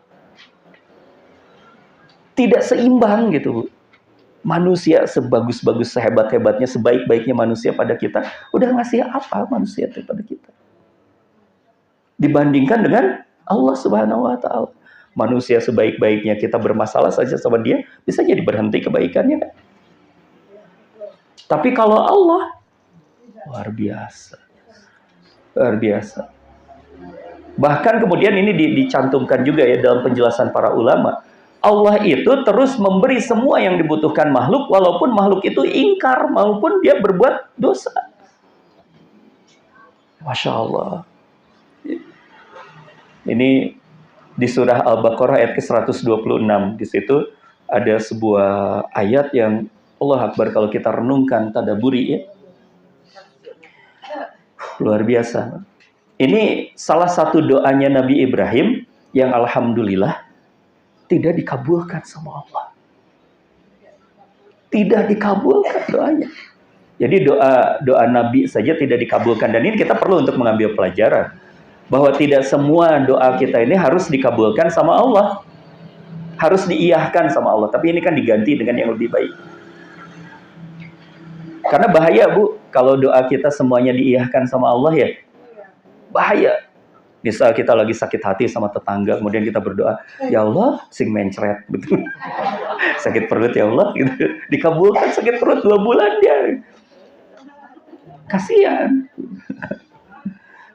tidak seimbang gitu, Bu. Manusia sebagus-bagus, sehebat-hebatnya, sebaik-baiknya manusia pada kita, udah ngasih apa manusia itu pada kita? Dibandingkan dengan Allah Subhanahu wa Ta'ala. Manusia sebaik-baiknya, kita bermasalah saja sama dia, bisa jadi berhenti kebaikannya kan? Tapi kalau Allah, luar biasa. Luar biasa. Bahkan kemudian ini dicantumkan juga ya dalam penjelasan para ulama. Allah itu terus memberi semua yang dibutuhkan makhluk, walaupun makhluk itu ingkar, maupun dia berbuat dosa. Masya Allah. Ini di surah Al-Baqarah ayat ke-126. Di situ ada sebuah ayat yang Allah Akbar kalau kita renungkan, tadaburi ya. Luar biasa. Ini salah satu doanya Nabi Ibrahim yang alhamdulillah tidak dikabulkan sama Allah. Tidak dikabulkan doanya. Jadi doa Nabi saja tidak dikabulkan, dan ini kita perlu untuk mengambil pelajaran bahwa tidak semua doa kita ini harus dikabulkan sama Allah, harus diiyahkan sama Allah, tapi ini kan diganti dengan yang lebih baik. Karena bahaya Bu, kalau doa kita semuanya diiyahkan sama Allah ya, bahaya. Misal kita lagi sakit hati sama tetangga, kemudian kita berdoa, ya Allah, sing mencret, betul. Sakit perut ya Allah, gitu. Dikabulkan sakit perut 2 bulan dia. Kasihan.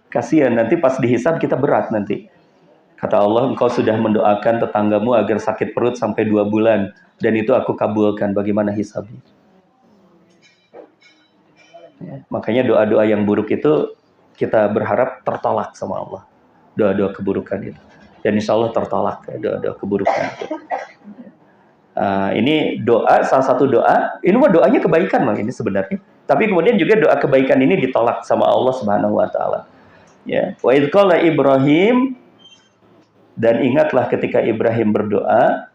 Kasihan, nanti pas dihisab kita berat nanti. Kata Allah, engkau sudah mendoakan tetanggamu agar sakit perut sampai 2 bulan, dan itu aku kabulkan, bagaimana hisabnya? Ya, makanya doa-doa yang buruk itu kita berharap tertolak sama Allah. Doa-doa keburukan itu. Dan insya Allah tertolak doa-doa keburukan itu. Ini doa, salah satu doa, ini mah doanya kebaikan loh ini sebenarnya. Tapi kemudian juga doa kebaikan ini ditolak sama Allah Subhanahu wa taala. Ya, wa idz qala Ibrahim, dan ingatlah ketika Ibrahim berdoa,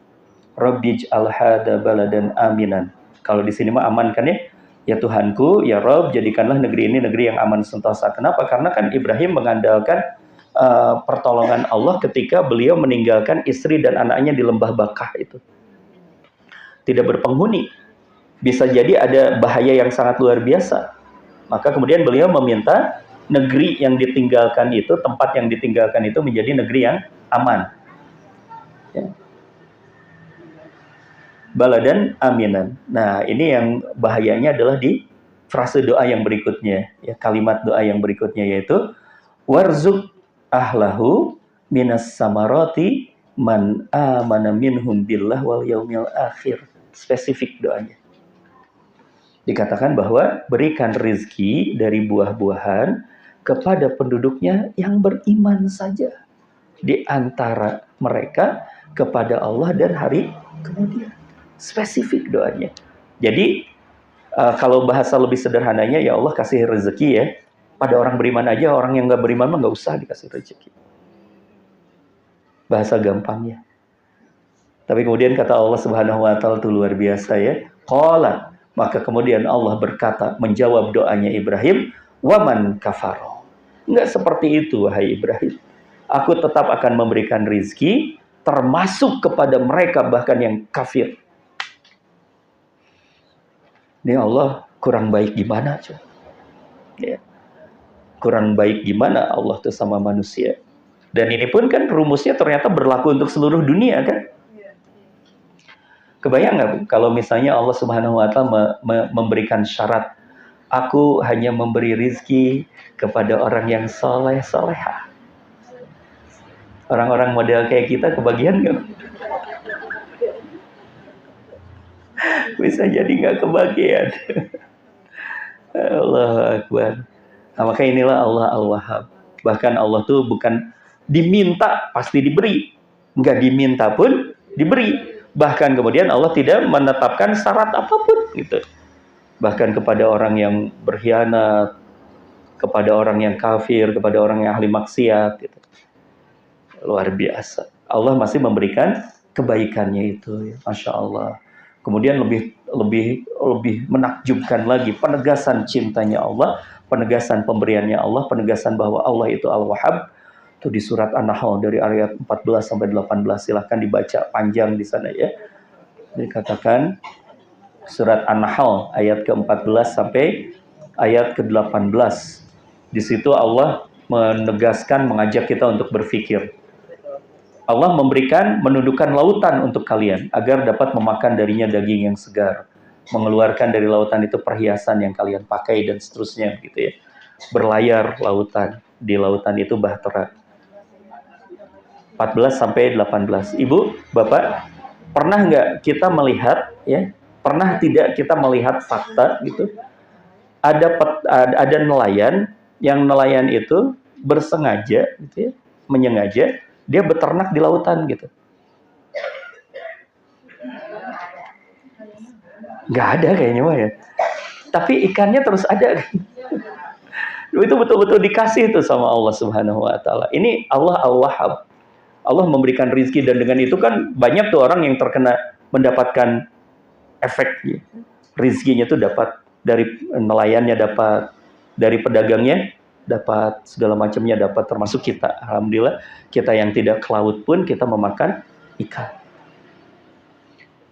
Rabbij'al hadza baladan aminan. Kalau di sini mah aman kan ya? Ya Tuhanku, ya Rabb, jadikanlah negeri ini negeri yang aman sentosa. Kenapa? Karena kan Ibrahim mengandalkan pertolongan Allah ketika beliau meninggalkan istri dan anaknya di lembah Bakah itu. Tidak berpenghuni. Bisa jadi ada bahaya yang sangat luar biasa. Maka kemudian beliau meminta negeri yang ditinggalkan itu, tempat yang ditinggalkan itu menjadi negeri yang aman. Ya. Baladan aminan. Nah, ini yang bahayanya adalah di frase doa yang berikutnya, ya, kalimat doa yang berikutnya yaitu warzuq ahlahu minas samarati man amana minhum billah wal yaumil akhir. Spesifik doanya. Dikatakan bahwa berikan rizki dari buah-buahan kepada penduduknya yang beriman saja di antara mereka kepada Allah dan hari kemudian. Spesifik doanya. Jadi kalau bahasa lebih sederhananya, ya Allah kasih rezeki ya pada orang beriman aja, orang yang nggak beriman mah nggak usah dikasih rezeki. Bahasa gampangnya. Tapi kemudian kata Allah Subhanahu wa taala itu luar biasa ya. Qala, maka kemudian Allah berkata menjawab doanya Ibrahim, waman kafaro. Enggak seperti itu wahai Ibrahim. Aku tetap akan memberikan rizki termasuk kepada mereka bahkan yang kafir. Ini Allah kurang baik gimana coba? Ya. Kurang baik gimana Allah tuh sama manusia. Dan ini pun kan rumusnya ternyata berlaku untuk seluruh dunia kan? Kebayang nggak kalau misalnya Allah Subhanahu wa taala memberikan syarat, aku hanya memberi rizki kepada orang yang soleh-solehah. Orang-orang model kayak kita kebagian nggak? Bisa jadi nggak kebagian. Allahu Akbar. Nah, maka inilah Allah Al-Wahhab. Bahkan Allah tuh bukan diminta pasti diberi, nggak diminta pun diberi. Bahkan kemudian Allah tidak menetapkan syarat apapun gitu. Bahkan kepada orang yang berkhianat, kepada orang yang kafir, kepada orang yang ahli maksiat gitu. Luar biasa. Allah masih memberikan kebaikannya itu, ya. Masya Allah. Kemudian lebih menakjubkan lagi penegasan cintanya Allah, penegasan pemberiannya Allah, penegasan bahwa Allah itu Al-Wahhab. Itu di surat An-Nahl dari ayat 14 sampai 18, silahkan dibaca panjang di sana ya. Dikatakan surat An-Nahl ayat ke-14 sampai ayat ke-18. Di situ Allah menegaskan, mengajak kita untuk berpikir. Allah menundukkan lautan untuk kalian agar dapat memakan darinya daging yang segar, mengeluarkan dari lautan itu perhiasan yang kalian pakai dan seterusnya gitu ya. Berlayar lautan, di lautan itu bahtera. 14 sampai 18. Ibu, Bapak, pernah nggak kita melihat ya? Pernah tidak kita melihat fakta gitu? Ada nelayan, yang nelayan itu bersengaja gitu ya, menyengaja dia beternak di lautan gitu. Nggak ada kayaknya mah ya. Tapi ikannya terus ada. Itu betul-betul dikasih itu sama Allah Subhanahu wa taala. Ini Allah Al-Wahhab. Allah memberikan rizki, dan dengan itu kan banyak tuh orang yang terkena mendapatkan efek rizkinya tuh dapat dari nelayannya dapat, dari pedagangnya dapat, segala macamnya dapat, termasuk kita. Alhamdulillah, kita yang tidak ke laut pun kita memakan ikan.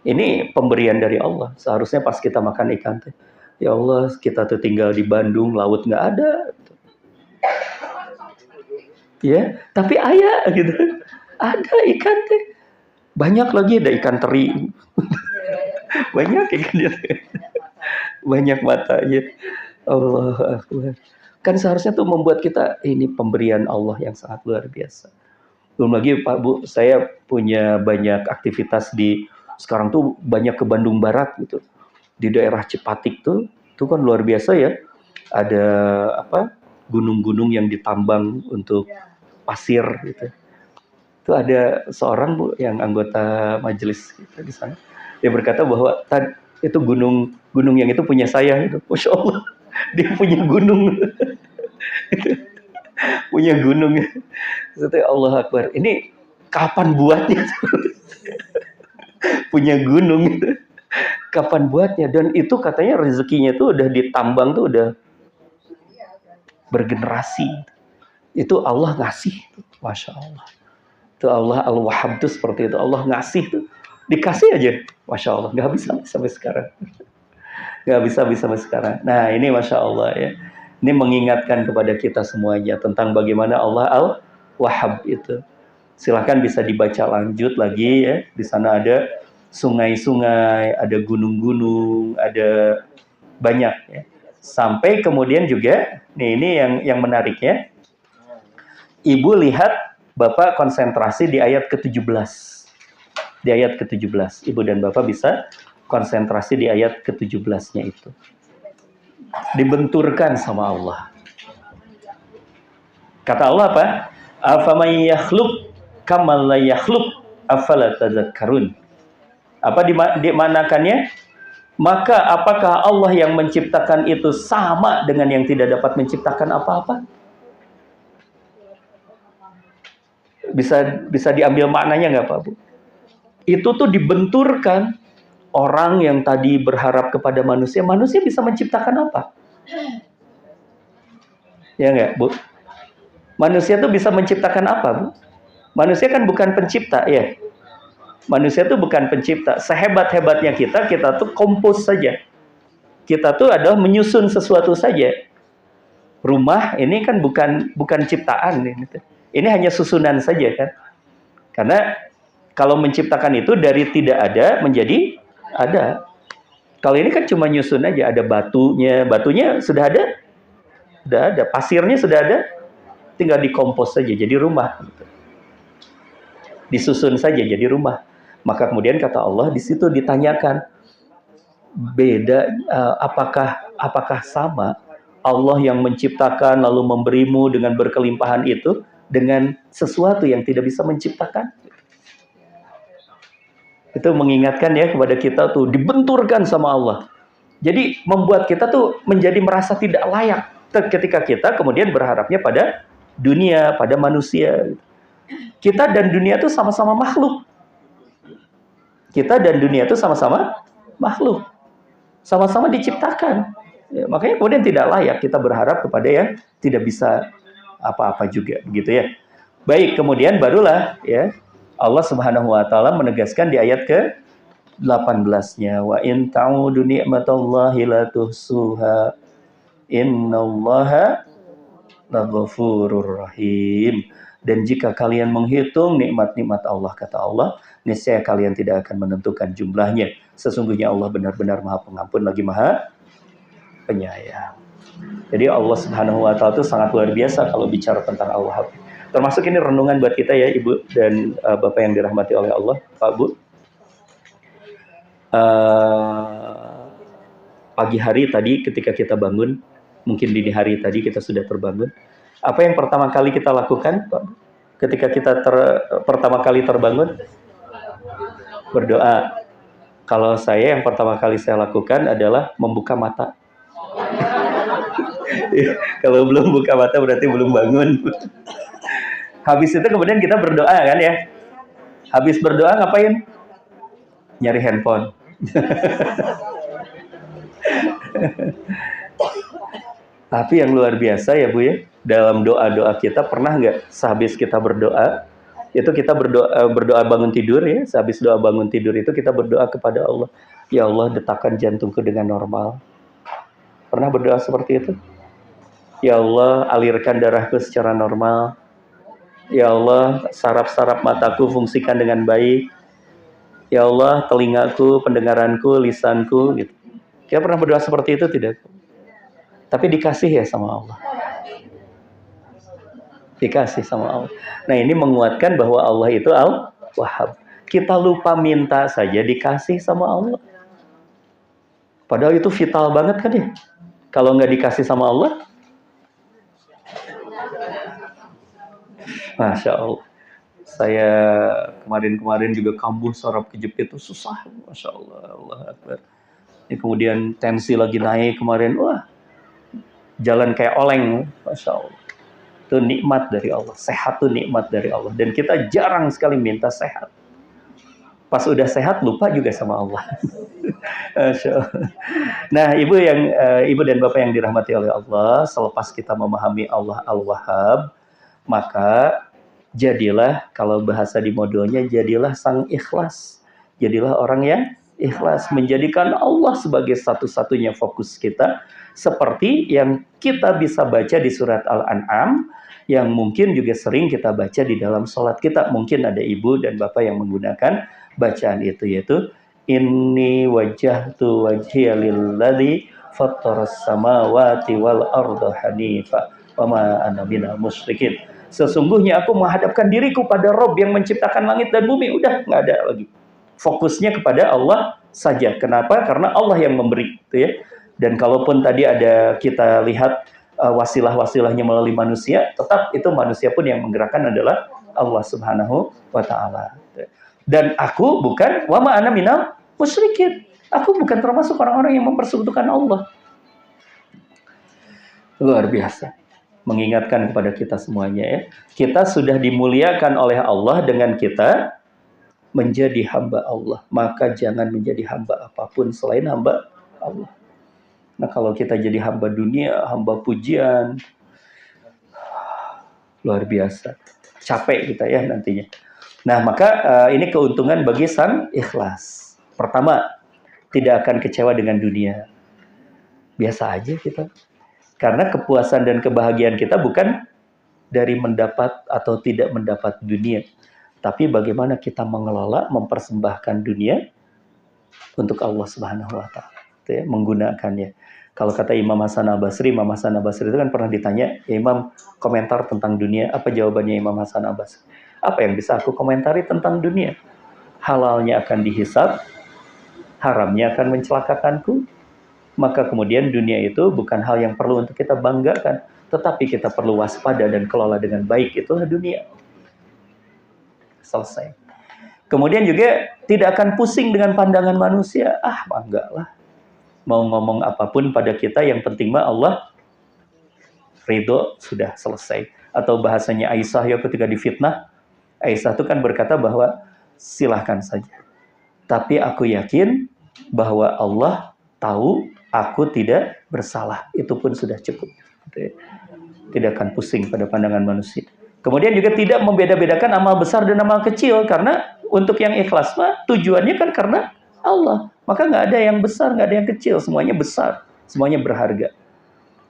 Ini pemberian dari Allah. Seharusnya pas kita makan ikan tuh, ya Allah, kita tuh tinggal di Bandung, laut nggak ada. Ya, tapi ayah gitu. Ada ikan teh. Banyak lagi, ada ikan teri. Banyak ikan. Banyak matanya. Allah Akbar. Kan seharusnya tuh membuat kita, ini pemberian Allah yang sangat luar biasa. Belum lagi Pak Bu, saya punya banyak aktivitas sekarang tuh banyak ke Bandung Barat gitu. Di daerah Cipatik tuh kan luar biasa ya. Ada gunung-gunung yang ditambang untuk pasir gitu. Itu ada seorang Bu yang anggota majelis kita di sana. Dia berkata bahwa itu gunung yang itu punya saya gitu. Masya Allah, dia punya gunung. Punya gunung. Setelah Allah Akbar. Ini kapan buatnya? Punya gunung. Kapan buatnya? Dan itu katanya rezekinya tuh udah ditambang tuh udah bergenerasi. Itu Allah ngasih. Masya Allah. Itu Allah Al-Wahhab tuh seperti itu. Allah ngasih tuh. Dikasih aja. Masya Allah. Gak habis sampai sekarang. Gak habis sampai sekarang. Nah ini Masya Allah ya. Ini mengingatkan kepada kita semuanya tentang bagaimana Allah Al-Wahhab itu. Silahkan bisa dibaca lanjut lagi ya. Di sana ada sungai-sungai, ada gunung-gunung, ada banyak ya. Sampai kemudian juga, nih ini yang menariknya. Ibu lihat Bapak konsentrasi di ayat ke-17. Di ayat ke-17. Ibu dan Bapak bisa konsentrasi di ayat ke-17-nya itu. Dibenturkan sama Allah. Kata Allah apa? Afaman yakhluq kaman la yakhluq afala tadhakkarun. Apa dimanakannya? Maka apakah Allah yang menciptakan itu sama dengan yang tidak dapat menciptakan apa-apa? Bisa diambil maknanya nggak Pak Bu? Itu tuh dibenturkan. Orang yang tadi berharap kepada manusia bisa menciptakan apa? Ya nggak, Bu? Manusia tuh bisa menciptakan apa, Bu? Manusia kan bukan pencipta, ya. Manusia tuh bukan pencipta. Sehebat-hebatnya kita tuh kompos saja. Kita tuh adalah menyusun sesuatu saja. Rumah ini kan bukan ciptaan. Ini hanya susunan saja kan. Karena kalau menciptakan itu dari tidak ada menjadi ada. Kalau ini kan cuma nyusun aja, ada batunya sudah ada, pasirnya sudah ada, tinggal dikompos saja jadi rumah. Disusun saja jadi rumah. Maka kemudian kata Allah di situ ditanyakan, beda apakah sama Allah yang menciptakan lalu memberimu dengan berkelimpahan itu dengan sesuatu yang tidak bisa menciptakan? Itu mengingatkan ya kepada kita tuh dibenturkan sama Allah. Jadi membuat kita tuh menjadi merasa tidak layak ketika kita kemudian berharapnya pada dunia, pada manusia. Kita dan dunia tuh sama-sama makhluk. Kita dan dunia tuh sama-sama makhluk. Sama-sama diciptakan. Ya, makanya kemudian tidak layak kita berharap kepada yang tidak bisa apa-apa juga, begitu ya. Baik, kemudian barulah ya Allah Subhanahu wa taala menegaskan di ayat ke-18-nya, wa in ta'udu ni'matallahi la tuhsuha innallaha laghafurur rahim. Dan jika kalian menghitung nikmat-nikmat Allah, kata Allah, niscaya kalian tidak akan menentukan jumlahnya. Sesungguhnya Allah benar-benar Maha Pengampun lagi Maha Penyayang. Jadi Allah Subhanahu wa taala itu sangat luar biasa kalau bicara tentang Allah. Termasuk ini renungan buat kita ya Ibu dan Bapak yang dirahmati oleh Allah, Pak Bu. Pagi hari tadi ketika kita bangun, mungkin dini hari tadi kita sudah terbangun. Apa yang pertama kali kita lakukan, Pak Bu? Ketika kita pertama kali terbangun? Berdoa. Kalau saya yang pertama kali saya lakukan adalah membuka mata. Kalau belum buka mata berarti belum bangun. Habis itu kemudian kita berdoa kan ya. Habis berdoa ngapain? Nyari handphone. Tapi yang luar biasa ya Bu ya, dalam doa-doa kita pernah nggak sehabis kita berdoa, itu kita berdoa bangun tidur ya, sehabis doa bangun tidur itu kita berdoa kepada Allah, ya Allah detakkan jantungku dengan normal. Pernah berdoa seperti itu? Ya Allah alirkan darahku secara normal. Ya Allah saraf-saraf mataku fungsikan dengan baik. Ya Allah telingaku, pendengaranku, lisanku gitu. Kita pernah berdoa seperti itu tidak? Tapi dikasih ya sama Allah. Dikasih sama Allah. Nah ini menguatkan bahwa Allah itu Al-Wahhab. Kita lupa minta saja dikasih sama Allah. Padahal itu vital banget kan ya. Kalau nggak dikasih sama Allah, Masya Allah. Saya kemarin-kemarin juga kambuh saraf kejepit itu susah. Masya Allah. Allah Akbar. Ya, kemudian tensi lagi naik kemarin. Wah, jalan kayak oleng. Masya Allah. Itu nikmat dari Allah. Sehat itu nikmat dari Allah. Dan kita jarang sekali minta sehat. Pas udah sehat lupa juga sama Allah. Masya Allah. Nah, ibu dan bapak yang dirahmati oleh Allah, selepas kita memahami Allah Al-Wahhab, maka jadilah, kalau bahasa di modulnya, jadilah sang ikhlas. Jadilah orang yang ikhlas, menjadikan Allah sebagai satu-satunya fokus kita, seperti yang kita bisa baca di surat Al-An'am, yang mungkin juga sering kita baca di dalam sholat kita. Mungkin ada ibu dan bapak yang menggunakan bacaan itu, yaitu Inni wajjahtu wajhiya lilladzi fattaras samawati wal arda hanifa wa ma ana minal musyrikin. Sesungguhnya aku menghadapkan diriku pada Rob yang menciptakan langit dan bumi. Udah nggak ada lagi. Fokusnya kepada Allah saja. Kenapa? Karena Allah yang memberi, gitu ya. Dan kalaupun tadi ada kita lihat wasilah-wasilahnya melalui manusia, tetap itu manusia pun yang menggerakkan adalah Allah Subhanahu wa taala. Dan aku bukan wa ma ana minal musyrikin. Aku bukan termasuk orang-orang yang mempersekutukan Allah. Luar biasa. Mengingatkan kepada kita semuanya ya. Kita sudah dimuliakan oleh Allah dengan kita menjadi hamba Allah. Maka jangan menjadi hamba apapun selain hamba Allah. Nah kalau kita jadi hamba dunia, hamba pujian, luar biasa. Capek kita ya nantinya. Nah maka ini keuntungan bagi sang ikhlas. Pertama, tidak akan kecewa dengan dunia. Biasa aja kita. Karena kepuasan dan kebahagiaan kita bukan dari mendapat atau tidak mendapat dunia. Tapi bagaimana kita mengelola, mempersembahkan dunia untuk Allah Subhanahu wa taala. Ya, menggunakannya. Kalau kata Imam Hasan Al-Basri itu kan pernah ditanya, ya Imam, komentar tentang dunia. Apa jawabannya Imam Hasan Al-Basri? Apa yang bisa aku komentari tentang dunia? Halalnya akan dihisab, haramnya akan mencelakakanku. Maka kemudian dunia itu bukan hal yang perlu untuk kita banggakan, tetapi kita perlu waspada dan kelola dengan baik. Itulah dunia. Selesai. Kemudian juga tidak akan pusing dengan pandangan manusia. Enggak lah. Mau ngomong apapun pada kita, yang penting mah Allah ridho, sudah selesai. Atau bahasanya Aisyah ya ketika difitnah, Aisyah itu kan berkata bahwa silahkan saja. Tapi aku yakin bahwa Allah tahu aku tidak bersalah. Itu pun sudah cukup. Tidak akan pusing pada pandangan manusia. Kemudian juga tidak membeda-bedakan amal besar dan amal kecil. Karena untuk yang ikhlas mah tujuannya kan karena Allah. Maka nggak ada yang besar, nggak ada yang kecil. Semuanya besar. Semuanya berharga.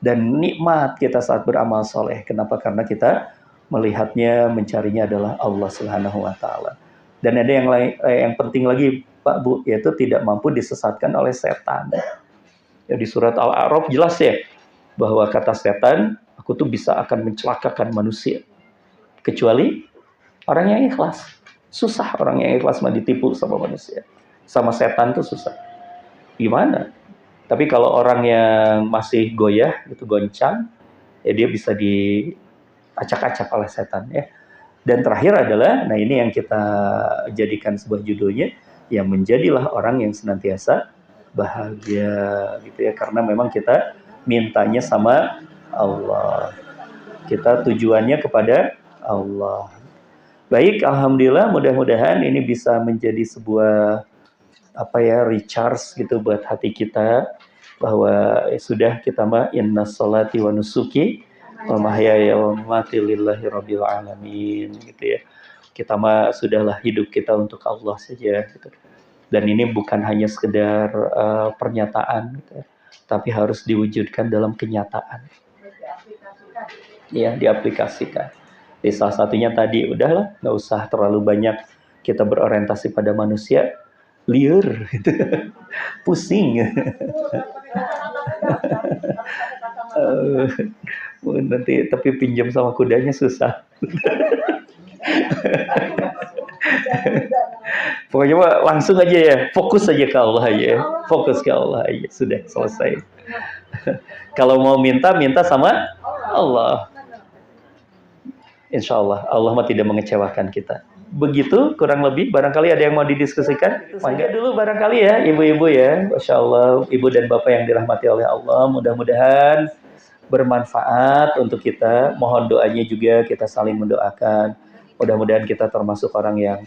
Dan nikmat kita saat beramal soleh. Kenapa? Karena kita melihatnya, mencarinya adalah Allah Subhanahu wa taala. Dan ada yang lain, yang penting lagi Pak Bu, yaitu tidak mampu disesatkan oleh setan. Ya, di surat Al-A'raf jelas ya, bahwa kata setan, aku tuh bisa akan mencelakakan manusia. Kecuali orang yang ikhlas. Susah orang yang ikhlas mah ditipu sama manusia. Sama setan tuh susah. Gimana? Tapi kalau orang yang masih goyah, itu goncang, ya dia bisa diacak-acak oleh setan ya. Dan terakhir adalah, nah ini yang kita jadikan sebuah judulnya, yang menjadilah orang yang senantiasa bahagia gitu ya, karena memang kita mintanya sama Allah. Kita tujuannya kepada Allah. Baik, alhamdulillah, mudah-mudahan ini bisa menjadi sebuah recharge gitu buat hati kita, bahwa sudah kita mah inna sholati wa nusuki wa mahyaya wa mamati lillahi rabbil alamin gitu ya. Kita mah sudahlah hidup kita untuk Allah saja gitu. Dan ini bukan hanya sekedar pernyataan gitu ya, tapi harus diwujudkan dalam kenyataan. Ya, diaplikasikan. Jadi salah satunya tadi udahlah, nggak usah terlalu banyak kita berorientasi pada manusia, liar, gitu. Pusing. Nanti tapi pinjam sama kudanya susah. Pokoknya mah langsung aja ya, fokus aja ke Allah aja, fokus ke Allah aja, sudah selesai. Kalau mau minta sama Allah. Insya Allah, Allah mah tidak mengecewakan kita. Begitu kurang lebih, barangkali ada yang mau didiskusikan. Mangga dulu barangkali ya, ibu-ibu ya. Masya Allah, ibu dan bapak yang dirahmati oleh Allah, mudah-mudahan bermanfaat untuk kita. Mohon doanya juga, kita saling mendoakan. Mudah-mudahan kita termasuk orang yang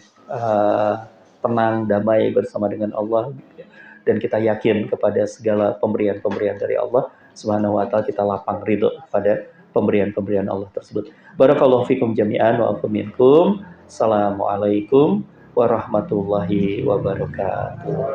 tenang, damai bersama dengan Allah. Dan kita yakin kepada segala pemberian-pemberian dari Allah Subhanahu wa ta'ala, kita lapang ridho pada pemberian-pemberian Allah tersebut. Barakallahu fikum jami'an wa afu minkum. Assalamualaikum warahmatullahi wabarakatuh.